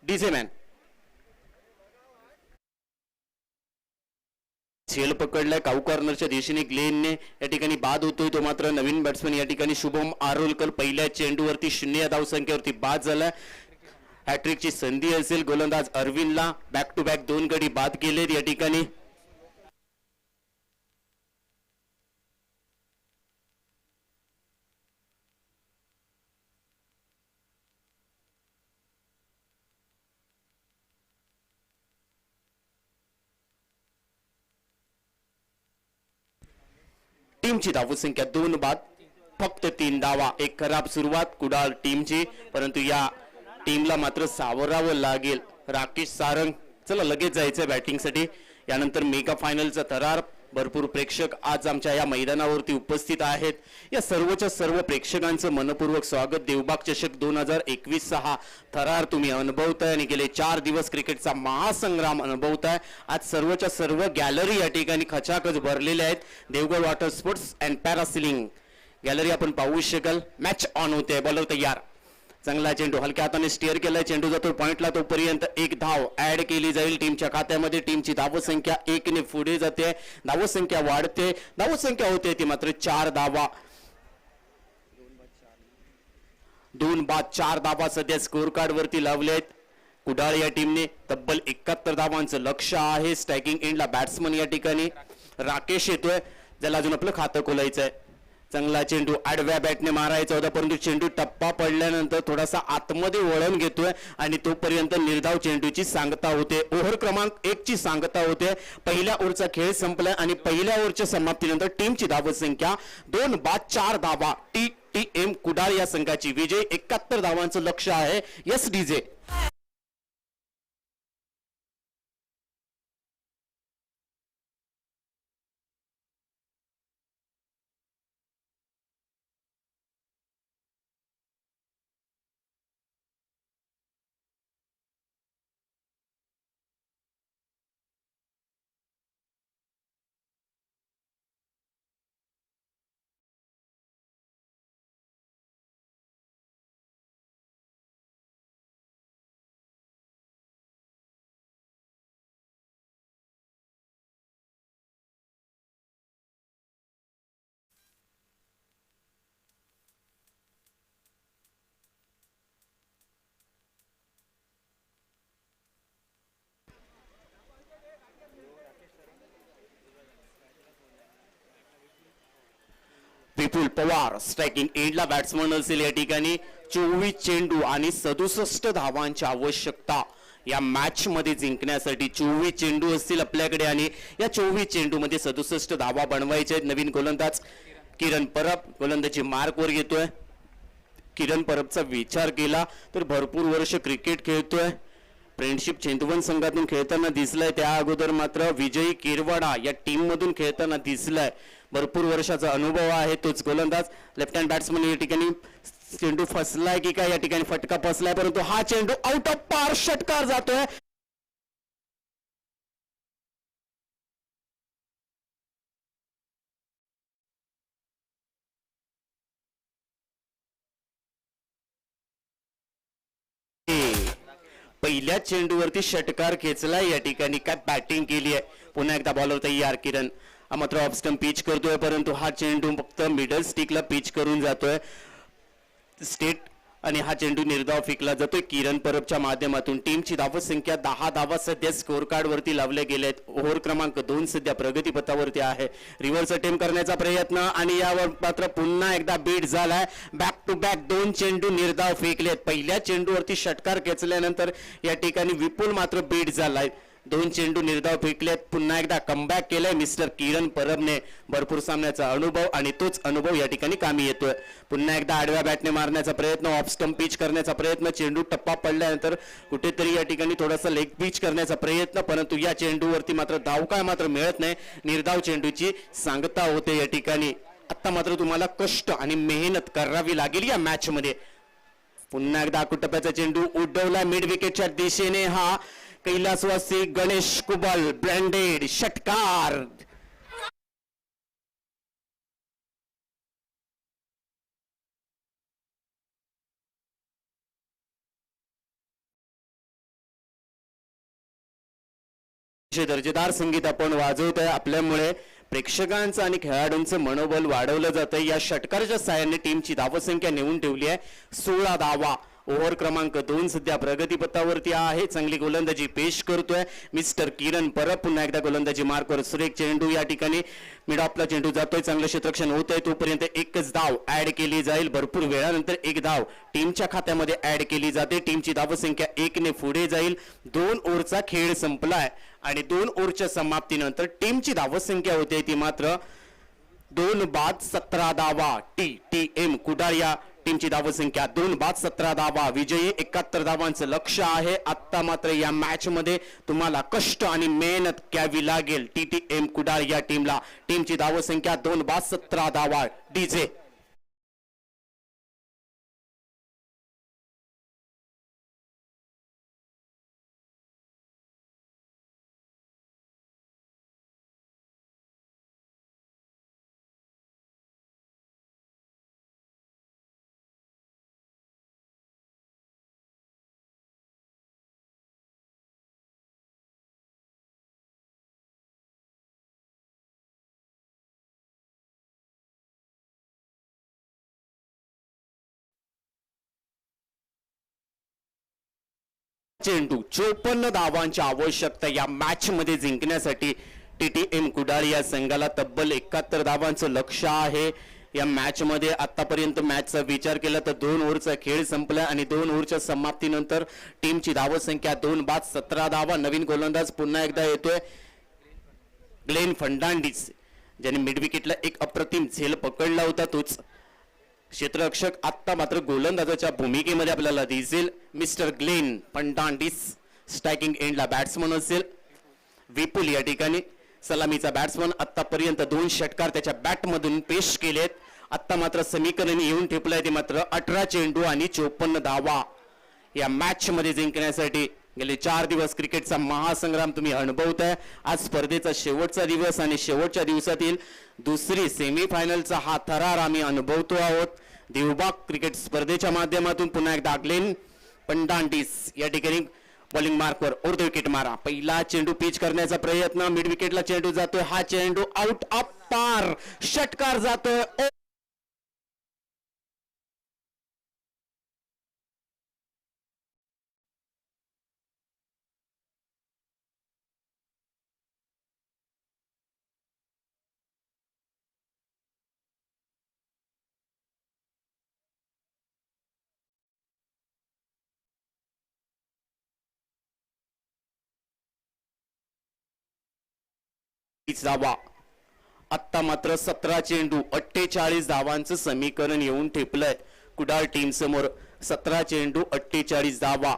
डीजे मॅन झेल पकडलाय काऊ कॉर्नरच्या दिशेने ग्लेनने या ठिकाणी बाद होतोय तो मात्र नवीन बॅट्समन या ठिकाणी शुभम आरोलकर पहिल्या चेंडूवरती 0 या धावसंख्येवरती बाद झालाय. हॅट्रिकची संधी असेल गोलंदाज अरविंदला, बॅक टू बॅक 2 गडी बाद केलेत या ठिकाणी. टीमची धावसंख्या 2 बाद, फक्त 3 धावा. एक खराब सुरुवात कुडाळ टीमची, परंतु या टीमला मात्र सावरावं लागेल. राकेश सारंग, चला लगेच जायचंय बॅटिंगसाठी. यानंतर मेगा फायनलचा थरार. भरपूर प्रेक्षक आज आमच्या या मैदानावरती उपस्थित आहेत. या सर्वच्या सर्व प्रेक्षकांचं मनपूर्वक स्वागत. देवबाग चषक 2021 हा थरार तुम्ही अनुभवताय आणि गेले 4 दिवस क्रिकेटचा महासंग्राम अनुभवताय. आज सर्वच्या सर्व गॅलरी या ठिकाणी खचाखच भरलेल्या आहेत. Devgad water sports and parasailing gallery आपण पाहू शकाल. मॅच ऑन होते. बॉलर तयार. चांगला चेंडू हलक्या हाताने स्टिअर केलाय. चेंडू जातो पॉइंटला, तोपर्यंत एक धाव ऍड केली जाईल टीमच्या खात्यामध्ये. टीमची धावसंख्या 1 ने पुढे जाते. धावसंख्या वाढते. धावसंख्या होते ती मात्र 4 धावा. 2 बाद 4 धावा सध्या स्कोर कार्ड वरती लावले आहेत. कुडाळ या टीमने तब्बल 71 धावांचं लक्ष आहे. स्ट्रायकिंग एंडला बॅट्समन या ठिकाणी राकेश येतोय, ज्याला अजून आपलं खातं खोलायचं आहे. चांगला चेंडू आडव्या बॅटने मारायचा होता, परंतु चेंडू टप्पा पडल्यानंतर थोडासा आतमध्ये वळण घेतोय आणि तोपर्यंत निर्धाव चेंडूची सांगता होते. ओव्हर क्रमांक 1 ची सांगता होते. पहिल्या ओव्हरचा खेळ संपलाय आणि पहिल्या ओव्हरच्या समाप्तीनंतर टीमची धावसंख्या 2 बाद 4 धावा. TTM कुडाळ या संघाची विजय. 71 धावांचं लक्ष आहे. Yes DJ. Vipul Pawar striking एंडला बॅट्समन असेल या ठिकाणी. 24 चेंडू आणि 67 धावांची आवश्यकता या मॅच मध्ये जिंकण्यासाठी. 24 चेंडू असतील आपल्याकडे आणि या 24 चेंडू मध्ये 67 धावा बनवायचे आहेत. नवीन गोलंदाज किरण परब गोलंदाजी मार्कवर येतोय. किरण परबचा विचार केला तर भरपूर वर्ष क्रिकेट खेळतोय. फ्रेंडशिप चिंतवन संघातून खेळताना दिसलाय. त्या अगोदर मात्र विजयी किरवाडा या टीम मधून खेळताना दिसलाय. भरपूर वर्षाचा अनुभव आहे तोच गोलंदाज. लेफ्ट हँड बॅट्समन या ठिकाणी चेंडू फसलाय की काय, या ठिकाणी फटका फसलाय, परंतु हा चेंडू आउट ऑफ पार षटकार जातोय. पहिल्या चेंडूवरती षटकार खेचलाय या ठिकाणी. काय बॅटिंग केली आहे. पुन्हा एकदा बॉलर तयार. किरण मात्र ऑफ स्टंप पिच करतोय, परंतु हा चेंडू फक्त मिडल स्टिकला पिच करून जातोय स्टेट आणि हा चेंडू निर्धाव फेकला जातोय. किरण परबच्या माध्यमातून टीमची धावसंख्या 10 धावा सध्या स्कोर कार्ड वरती लावल्या गेल्यात. ओव्हर क्रमांक 2 सध्या प्रगतीपथावरती आहे. रिव्हर्स अटेम्प्ट करण्याचा प्रयत्न आणि यावर मात्र पुन्हा एकदा बीट झालाय. बॅक टू बॅक 2 चेंडू निर्धाव फेकलेत. पहिल्या चेंडूवरती षटकार खेचल्यानंतर या ठिकाणी विपुल मात्र बीट झालाय. 2 चेंडू निर्धाव फेकलेत. पुन्हा एकदा कमबॅक केलंय मिस्टर किरण परबने. भरपूर सामन्याचा अनुभव आणि तोच अनुभव या ठिकाणी कामी येतोय. पुन्हा एकदा आडव्या बॅटने मारण्याचा प्रयत्न, ऑफ स्टंप पिच करण्याचा प्रयत्न. चेंडू टप्पा पडल्यानंतर कुठेतरी या ठिकाणी थोडासा लेग पिच करण्याचा प्रयत्न, परंतु या चेंडूवरती मात्र धाव काय मात्र मिळत नाही. निर्धाव चेंडूची सांगता होते या ठिकाणी. आता मात्र तुम्हाला कष्ट आणि मेहनत करावी लागेल या मॅच मध्ये. पुन्हा एकदा कुटप्याचा चेंडू उडवला मिड विकेटच्या दिशेने. हा कैलासवासी गणेश कुबल ब्रँडेड षटकार. दर्जेदार संगीत आपण वाजवतोय. आपल्यामुळे प्रेक्षकांचं आणि खेळाडूंचं मनोबल वाढवलं जातं. या षटकाराच्या साहाय्याने टीमची धावसंख्या नेऊन ठेवली आहे 16 धावा. ओव्हर क्रमांक 2 सध्या प्रगतीपथावरती आहे. चांगली गोलंदाजी पेश करतोय मिस्टर किरण परब. पुन्हा एकदा गोलंदाजी मार्कवर सुरेख चेंडू या ठिकाणी मिड ऑफला चेंडू जातोय. चांगलं क्षेत्ररक्षण होतंय. तोपर्यंत एकच धाव ऍड केली जाईल. भरपूर वेळानंतर एक धाव टीमच्या खात्यामध्ये ऍड केली जाते. टीमची धावसंख्या 1 ने पुढे जाईल. 2 ओव्हरचा खेळ संपलाय आणि 2 ओव्हरच्या समाप्तीनंतर टीमची धावसंख्या होते ती मात्र 2 बाद 17 धावा. TTM कुडाळ या टीमची धावसंख्या 2 बाद 17 धावा. विजयी 71 धावांचं लक्ष आहे. आता मात्र या मॅच मध्ये तुम्हाला कष्ट आणि मेहनत घ्यावी लागेल TTM कुडाळ या टीमला. टीमची धावसंख्या 2 बाद 17 धावा. डीजे चेंडू 54 धावांची आवश्यकता या मॅच मध्ये जिंकण्यासाठी. TTM कुडाळ या संघाला तब्बल 71 धावांचं लक्ष आहे. या मॅच मध्ये आतापर्यंत मॅचचा विचार केला तर 2 ओव्हरचा खेळ संपला आणि 2 ओव्हरच्या समाप्तीनंतर टीमची धावसंख्या 2 बाद 17 धावा. नवीन गोलंदाज पुन्हा एकदा येतोय ग्लेन फर्नांडिस, ज्याने मिड विकेटला एक अप्रतिम झेल पकडला होता. तोच क्षेत्ररक्षक आत्ता मात्र गोलंदाजाच्या भूमिकेमध्ये आपल्याला दिसेल. मिस्टर ग्लेन फर्नांडिस स्ट्रायकिंग एंडला बॅट्समन असेल. विपुल या ठिकाणी सलामीचा बॅट्समन. आतापर्यंत 2 षटकार त्याच्या बॅटमधून पेश केलेत. आता मात्र समीकरण येऊन ठेपलंय ते मात्र 18 चेंडू आणि 54 धावा. या मॅच मध्ये जिंकण्यासाठी गेले 4 दिवस क्रिकेटचा महासंग्राम तुम्ही अनुभवताय. आज स्पर्धेचा शेवटचा दिवस आणि शेवटच्या दिवसातील दुसरी सेमीफायनलचा हा थरार आम्ही अनुभवतो आहोत. देवबाग क्रिकेट स्पर्धेच्या माध्यमातून पुन्हा एकदा ग्लेन फर्नांडिस या ठिकाणी बॉलिंग मार्कवर अर्ध विकेट मारा. पहिला चेंडू पिच करण्याचा प्रयत्न. मिड विकेटला चेंडू जातोय. हा चेंडू आउट ऑफ पार. षटकार जातोय. 30 धावा. आत्ता मात्र 17 चेंडू 48 धावांचं समीकरण येऊन ठेपलंय कुडाळ टीम समोर. 17 चेंडू 48 धावा.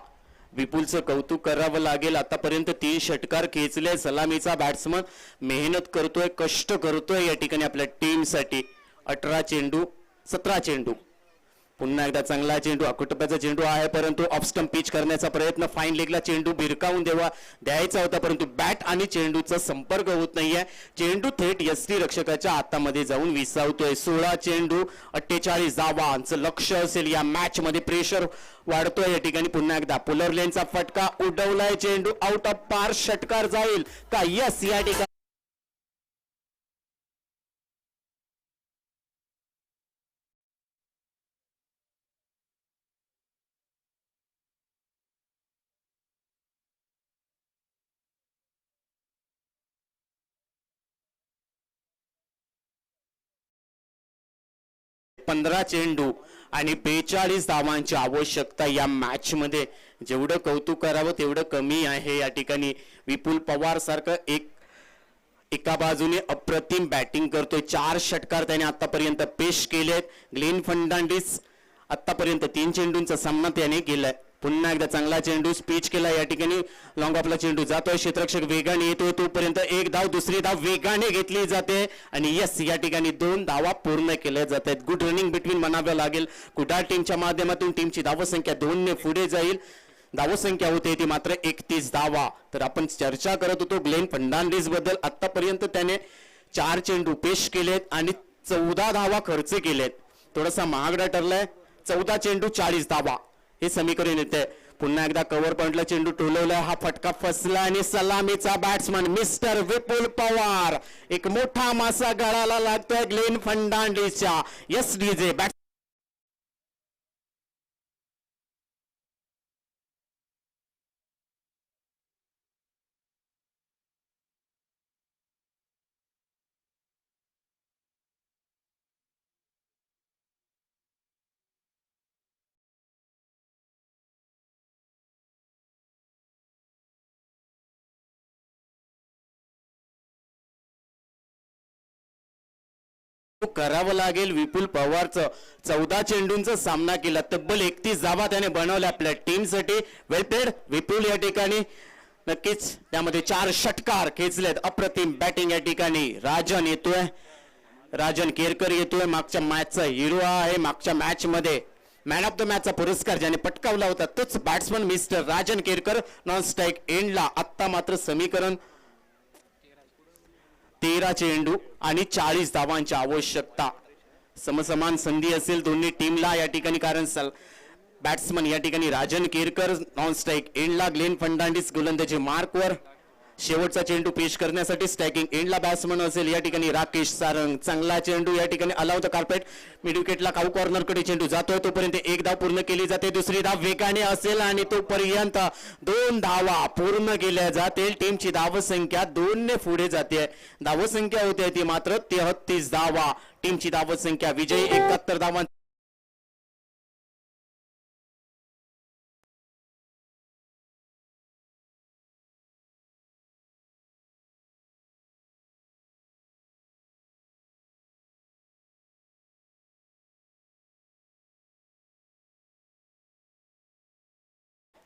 विपुलचं कौतुक करावं लागेल. आतापर्यंत 3 षटकार खेचले. सलामीचा बॅट्समन मेहनत करतोय, कष्ट करतोय या ठिकाणी आपल्या टीमसाठी. 18 चेंडू 17 चेंडू. पुन्हा एकदा चांगला चेंडू. अकुटप्याचा चेंडू आहे परंतु ऑफ स्टंप पिच करण्याचा प्रयत्न. फाईन लेगला चेंडू भिरकावून द्यायचा होता परंतु बॅट आणि चेंडूचा संपर्क होत नाहीये. चेंडू थेट यष्टी रक्षकाच्या हातामध्ये जाऊन विसावतोय. 16 चेंडू 48 धावांचं लक्ष असेल या मॅच मध्ये. प्रेशर वाढतोय या ठिकाणी. पुन्हा एकदा पुलर लेनचा फटका उडवलाय. चेंडू आउट ऑफ पार. षटकार जाईल का? यस, या ठिकाणी पंधरा चेंडू आणि 42 धावांची आवश्यकता या मॅच मध्ये. जेवढं कौतुक करावं तेवढं कमी आहे. या ठिकाणी विपुल पवार सारखं एका बाजूने अप्रतिम बॅटिंग करतोय. 4 षटकार त्याने आतापर्यंत पेश केलेत. ग्लेन फर्नांडिस आतापर्यंत 3 चेंडूंचा सामना त्याने केलाय. पुन्हा एकदा चांगला चेंडू स्पीच केला. या ठिकाणी लॉंग ऑफला चेंडू जातोय. क्षेत्ररक्षक वेगाने येतोय. तोपर्यंत एक धाव, दुसरी धाव वेगाने घेतली जाते आणि यस, या ठिकाणी 2 धावा पूर्ण केल्या जात आहेत. गुड रनिंग बिटवीन म्हणावं लागेल. कुडाळ टीमच्या माध्यमातून टीमची धावसंख्या 2 ने पुढे जाईल. धावसंख्या होते ती मात्र 31 धावा. तर आपण चर्चा करत होतो ग्लेन फर्नांडिस बद्दल. आतापर्यंत त्याने 4 चेंडू पेश केलेत आणि 14 धावा खर्च केलेत. थोडासा महागडा ठरलाय. 14 चेंडू 40 धावा हे समीकरण येते. पुन्हा एकदा कव्हर पॉइंटला चेंडू टोलवलाय. हा फटका फसला आणि सलामीचा बॅट्समन मिस्टर विपुल पवार. एक मोठा मासा गळाला लागतोय ग्लेन फर्नांडिसच्या. यस डीजे बॅट करावं लागेल. विपुल पवारचं 14 चेंडूंचा सामना केला. तब्बल 31 धावा त्याने बनवल्या आपल्या टीमसाठी. वेल प्लेड विपुल. या ठिकाणी नक्कीच त्यामध्ये 4 षटकार खेचलेत. अप्रतिम बॅटिंग या ठिकाणी राजन येतोय. राजन केरकर येतोय. मागच्या मॅचचा हिरो आहे. मागच्या मॅच मध्ये मॅन ऑफ द मॅचचा पुरस्कार ज्याने पटकावला होता तोच batsman mister Rajan Kerkar. Non strike एंडला आत्ता मात्र समीकरण 13 चेंडू आणि 40 धावांची आवश्यकता. समसमान संधी असेल दोन्ही टीमला या ठिकाणी. कारण बॅट्समन या ठिकाणी राजन केरकर नॉन स्ट्राईक एंडला. ग्लेन फर्नांडिस गोलंदाजी मार्कवर. शेवटचा चेंडू पेश करण्यासाठी स्ट्रायकिंग एंडला बॅट्समन असेल या ठिकाणी राकेश सारंग. चांगला चेंडू या ठिकाणी अलाव द कार्पेट. मिड विकेटला काऊ कॉर्नर कडे चेंडू जातोय. तोपर्यंत 1 धाव पूर्ण केली जाते. दुसरी धाव वेगाने असेल आणि तोपर्यंत 2 धावा पूर्ण केल्या जातील. टीमची धावसंख्या 2 ने पुढे जाते. धावसंख्या होते ती मात्र 33 धावा. टीमची धावसंख्या विजयी 71 धावा.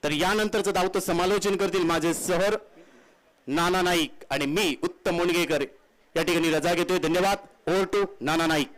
तर यानंतरचं धावतं समालोचन करतील माझे सहर नाना नाईक आणि मी उत्तम मुनगेकर. या ठिकाणी रजा घेतोय. धन्यवाद. Over to Nana Naik.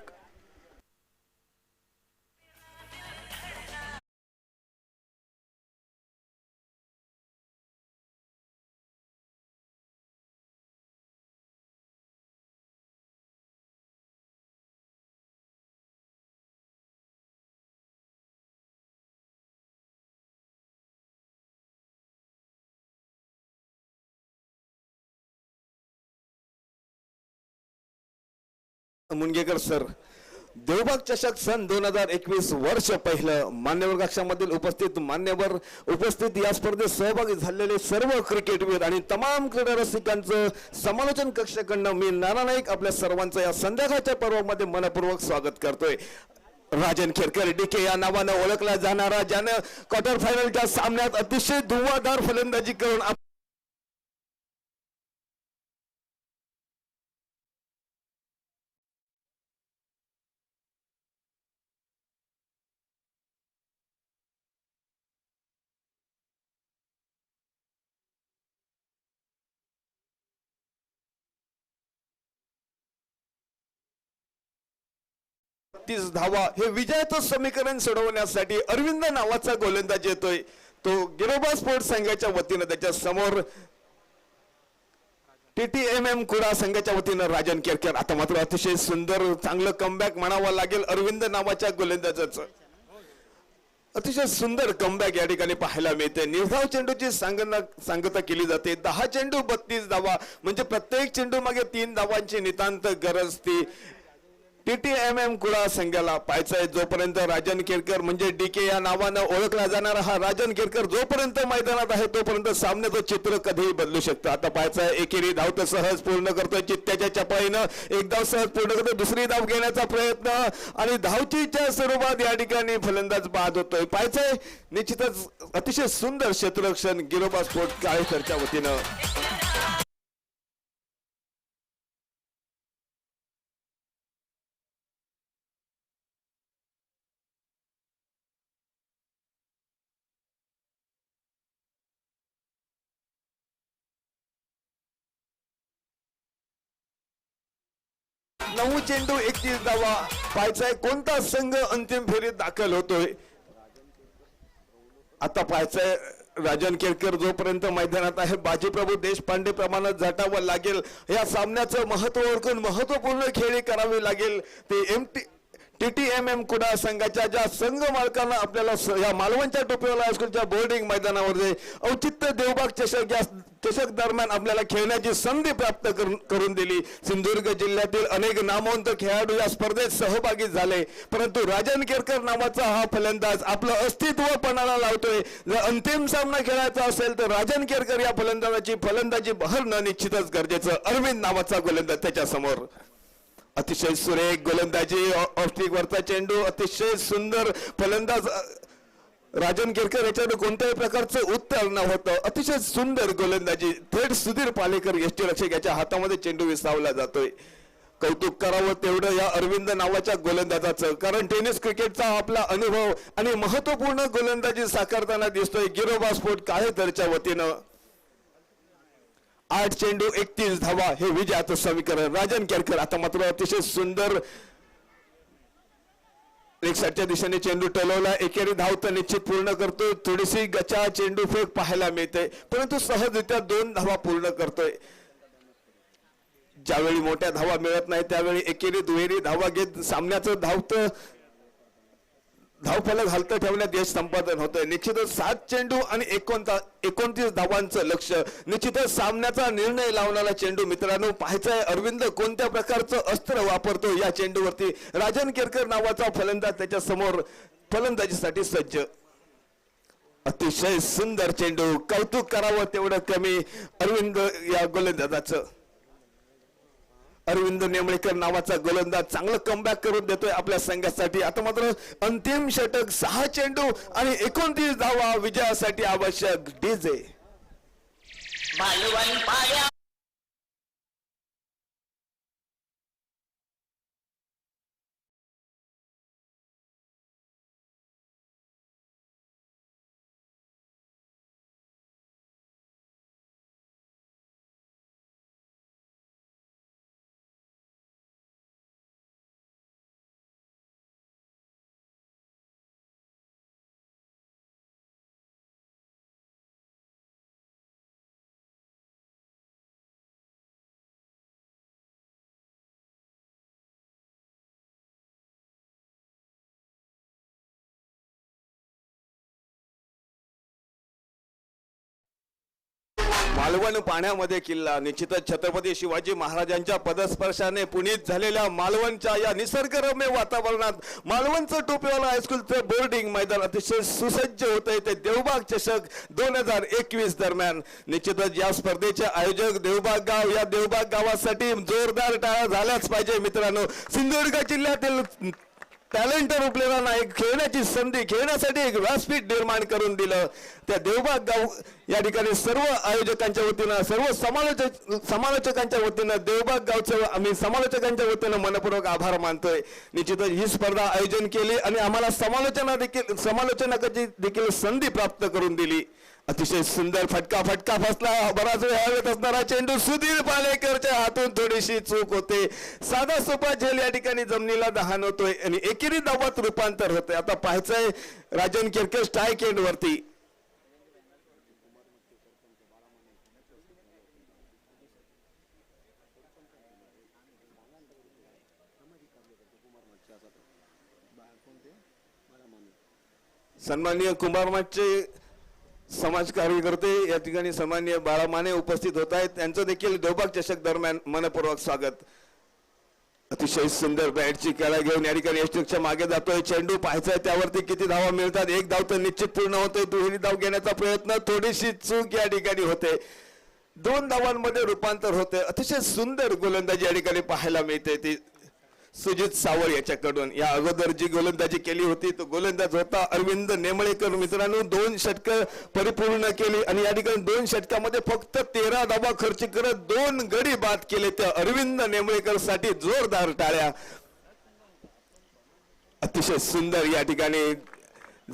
Mungekar sir, Devbag चषक सन 2021 वर्ष पहिलं. मान्यवर कक्षामधील उपस्थित या स्पर्धेत सहभागी झालेले सर्व क्रिकेटवीर आणि तमाम क्रीडा रसिकांचं समालोचन कक्षाकडनं मी नाना नाईक आपल्या सर्वांचं या संध्याकाळच्या पर्वामध्ये मनपूर्वक स्वागत करतोय. राजन खेरकर डीके या नावानं ओळखला जाणारा, ज्यानं क्वार्टर फायनलच्या सामन्यात अतिशय धुव्वाधार फलंदाजी करून धावा हे विजयाचं समीकरण सोडवण्यासाठी अरविंद नावाचा गोलंदाज येतोय. तो गिरोबा स्पोर्ट्स संघाच्या वतीनं, त्याच्या समोर TTMM कुडा संघाच्या वतीनं राजन केरकर. आता मात्र अतिशय सुंदर चांगलं कमबॅक म्हणावं लागेल अरविंद नावाच्या गोलंदाजाचं. अतिशय सुंदर कमबॅक या ठिकाणी पाहायला मिळते. निर्धाव चेंडूची सांगता केली जाते. 10 चेंडू 32 धावा म्हणजे प्रत्येक चेंडू मागे 3 धावांची नितांत गरज ती TTMM कुडा संघाला पाहायचंय. जोपर्यंत राजन केरकर म्हणजे DK या नावानं ओळखला जाणारा हा राजन केरकर जोपर्यंत मैदानात आहे तोपर्यंत सामन्याचं चित्र कधीही बदलू शकतं. आता पाहायचंय एकेरी धाव तर सहज पूर्ण करतोय चित्त्याच्या चपाईनं, एक धाव सहज पूर्ण करतोय, दुसरी धाव घेण्याचा प्रयत्न आणि धावचीच्या स्वरूपात या ठिकाणी फलंदाज बाद होतोय. पाहायचंय निश्चितच अतिशय सुंदर क्षेत्ररक्षण गिरोबा स्पोर्ट काळेकरच्या वतीनं. नऊ चेंडू 31 धावा. पाहायचंय कोणता संघ अंतिम फेरीत दाखल होतोय. आता पाहायचंय राजन केरकर जोपर्यंत मैदानात आहे बाजीप्रभू देशपांडे प्रमाणे झटावं लागेल. या सामन्याचं महत्व ओळखून महत्वपूर्ण खेळी करावी लागेल. ते TTMM कुडा संघाच्या ज्या संघ मालकांना आपल्याला या मालवणच्या टोपीवाला हायस्कूलच्या बोर्डिंग मैदानावर औचित्य देवबाग चषक या चषक दरम्यान आपल्याला खेळण्याची संधी प्राप्त करून दिली. सिंधुदुर्ग जिल्ह्यातील अनेक नामवंत खेळाडू या स्पर्धेत सहभागी झाले, परंतु राजन केरकर नावाचा हा फलंदाज आपलं अस्तित्व पणाला लावतोय. जर अंतिम सामना खेळायचा असेल तर राजन केरकर या फलंदाजी बहरणं निश्चितच गरजेचं. अरविंद नावाचा गोलंदाज त्याच्या समोर. अतिशय सुरेख गोलंदाजी, ऑफस्टिक वरचा चेंडू, अतिशय सुंदर फलंदाज राजन केरकर याच्यावर कोणत्याही प्रकारचं उत्तर नव्हतं. अतिशय सुंदर गोलंदाजी. थेट सुधीर पालेकर यष्टीरक्षक याच्या हातामध्ये चेंडू विसावला जातोय. कौतुक करावं तेवढं या अरविंद नावाच्या गोलंदाजाचं, कारण टेनिस क्रिकेटचा आपला अनुभव आणि महत्वपूर्ण गोलंदाजी साकारताना दिसतोय गिरोबा स्पोर्ट काळेकरच्या वतीनं. 8 चेंडू 31 धावा हे विजयाचं समीकरण. राजन केरकर आता मात्र अतिशय सुंदर एकसाठच्या दिशेने चेंडू टोलवला. एकेरी धाव तर निश्चित पूर्ण करतोय. थोडीशी गचा चेंडू फेक पाहायला मिळते, परंतु सहजरित्या 2 धावा पूर्ण करतोय. ज्यावेळी मोठ्या धावा मिळत नाही त्यावेळी एकेरी दुहेरी धावा घेत सामन्याचं धावफलक हलतं ठेवण्यात यश संपादन होतंय. निश्चितच 7 चेंडू आणि 29 धावांचं लक्ष, निश्चितच सामन्याचा निर्णय लावणारा चेंडू. मित्रांनो पाहायचंय अरविंद कोणत्या प्रकारचं अस्त्र वापरतो या चेंडूवरती. राजन केरकर नावाचा फलंदाज त्याच्या समोर फलंदाजीसाठी सज्ज. अतिशय सुंदर चेंडू. कौतुक करावं तेवढं कमी अरविंद या गोलंदाजाचं. अरविंद नेमळेकर नावाचा गोलंदाज चांगलं कमबॅक करून देतोय आपल्या संघासाठी. आता मात्र अंतिम षटक, 6 चेंडू आणि 29 धावा विजयासाठी आवश्यक. डीजे मालवण पाया मालवण पाण्यामध्ये किल्ला. निश्चितच छत्रपती शिवाजी महाराजांच्या पदस्पर्शाने पुनीत झालेल्या मालवणच्या या निसर्गरम्य वातावरणात मालवणचं टोपीवाला हायस्कूलचं बोर्डिंग मैदान अतिशय सुसज्ज होतंय. ते देवबाग चषक 2021 दरम्यान. निश्चितच या स्पर्धेचे आयोजक देवबाग गाव, या देवबाग गावासाठी जोरदार टाळ्या झाल्याच पाहिजे. मित्रांनो सिंधुदुर्ग जिल्ह्यातील टॅलेंट रुपलेला नायक खेळण्याची संधी, खेळण्यासाठी एक व्यासपीठ निर्माण करून दिलं. त्या देवबाग गाव या ठिकाणी सर्व आयोजकांच्या वतीनं, सर्व समालोचकांच्या वतीनं देवबाग गावचं आम्ही समालोचकांच्या वतीनं मनपूर्वक आभार मानतोय. निश्चितच ही स्पर्धा आयोजन केली आणि आम्हाला समालोचनाची देखील संधी प्राप्त करून दिली. अतिशय सुंदर फटका फसला. बराच वेळ हवेत असणारा चेंडू सुधीर पालेकरच्या हातून थोडीशी चूक होते. साधा सोपा झेल या ठिकाणी जमिनीला दहान होतोय आणि एकेरी धावात रूपांतर होतंय. आता पाहायचंय राजन केरकर स्ट्राईक एंड वरती. सन्माननीय कुंभारमाचे समाज कार्यकर्ते या ठिकाणी सन्माननीय बाळा माने उपस्थित होत आहेत. त्यांचं देखील देवबाग चषक दरम्यान मनपूर्वक स्वागत. अतिशय सुंदर बॅटची कला घेऊन या ठिकाणी यष्टिकच्या मागे जातोय. चेंडू पाहायचा त्यावरती किती धावा मिळतात. एक धाव तर निश्चित पूर्ण होतोय. दुहेरी धाव घेण्याचा प्रयत्न, थोडीशी चूक या ठिकाणी होते. 2 धावांमध्ये रूपांतर होते. अतिशय सुंदर गोलंदाजी या ठिकाणी पाहायला मिळते ती सुजित सावळ याच्याकडून. या अगोदर जी गोलंदाजी केली होती तो गोलंदाज होता अरविंद नेमळेकर. मित्रांनो 2 षटकं परिपूर्ण केली आणि या ठिकाणी 2 षटकामध्ये फक्त 13 धावा खर्च करत 2 गडी बाद केले. त्या अरविंद नेमळेकर साठी जोरदार टाळ्या. अतिशय सुंदर या ठिकाणी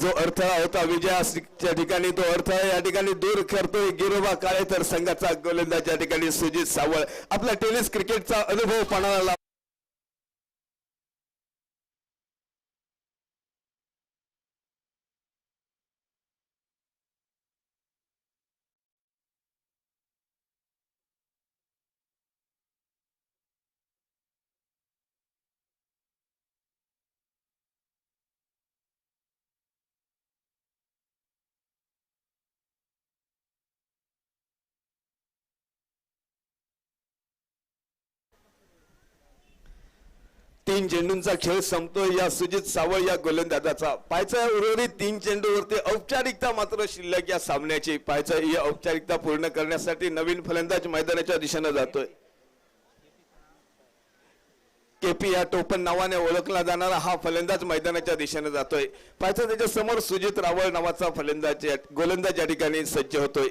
जो अडथळा होता विजयाच्या ठिकाणी तो अडथळा या ठिकाणी दूर करतोय गिरोबा काळेतर संघाचा गोलंदाज या ठिकाणी सुजित सावळ. आपला टेनिस क्रिकेटचा अनुभव पणाला 3 चेंडूंचा खेळ संपतोय. या सुजित सावळ या गोलंदाजाचा पायचा उर्वरित 3 चेंडूवरती औपचारिकता मात्र शिल्लक या सामन्याची. पायचा ही औपचारिकता पूर्ण करण्यासाठी नवीन फलंदाज मैदानाच्या दिशेने जातोय. केपी या टोपण नावाने ओळखला जाणारा हा फलंदाज मैदानाच्या दिशेने जातोय. पायचा त्याच्या समोर सुजित रावळ नावाचा फलंदाज गोलंदाज या ठिकाणी सज्ज होतोय.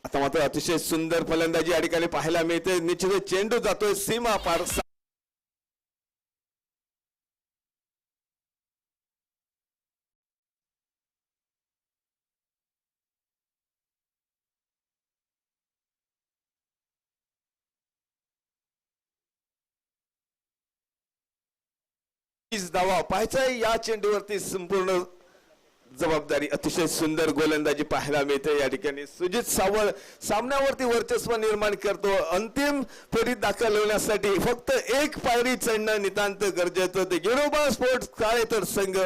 आता मात्र अतिशय सुंदर फलंदाजी या ठिकाणी पाहायला मिळते. निश्चित चेंडू जातोय सीमा पार. धावा पाहायचा या चेंडूवरती संपूर्ण जबाबदारी. अतिशय सुंदर गोलंदाजी पाहायला मिळते. या ठिकाणी सुजित सावळ सामन्यावरती वर्चस्व निर्माण करतो. अंतिम फेरीत दाखल होण्यासाठी फक्त 1 पायरी चढणं नितांत गरजेचं. ते गिरोबा स्पोर्ट्स काळेतर संघ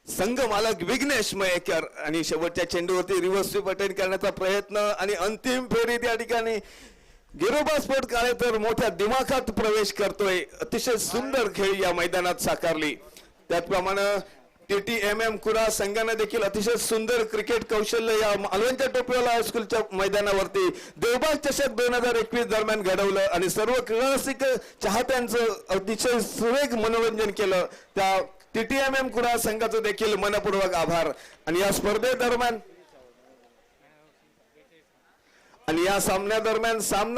संघ मालक विघ्नेश मयेकर आणि शेवटच्या चेंडूवरती रिव्हर्स स्वीप अटेंड करण्याचा प्रयत्न आणि अंतिम फेरीत या ठिकाणी गिरोबा स्पोर्ट काळेतर मोठ्या दिमाखात प्रवेश करतोय. अतिशय सुंदर खेळ या मैदानात साकारली. त्याचप्रमाणे TTMM कुडा संघाने देखील अतिशय सुंदर क्रिकेट कौशल्य या मालवणच्या टोपीवाला हायस्कूलच्या मैदानावरती देवबाग चषक 2021 दरम्यान घडवलं आणि सर्व क्रीडारसिक चाहत्यांचं अतिशय सुरेख मनोरंजन केलं. त्या TTMM कुडा संघाचं देखील मनपूर्वक आभार. आणि या स्पर्धेदरम्यान आणि या सामन्यादरम्यान सामना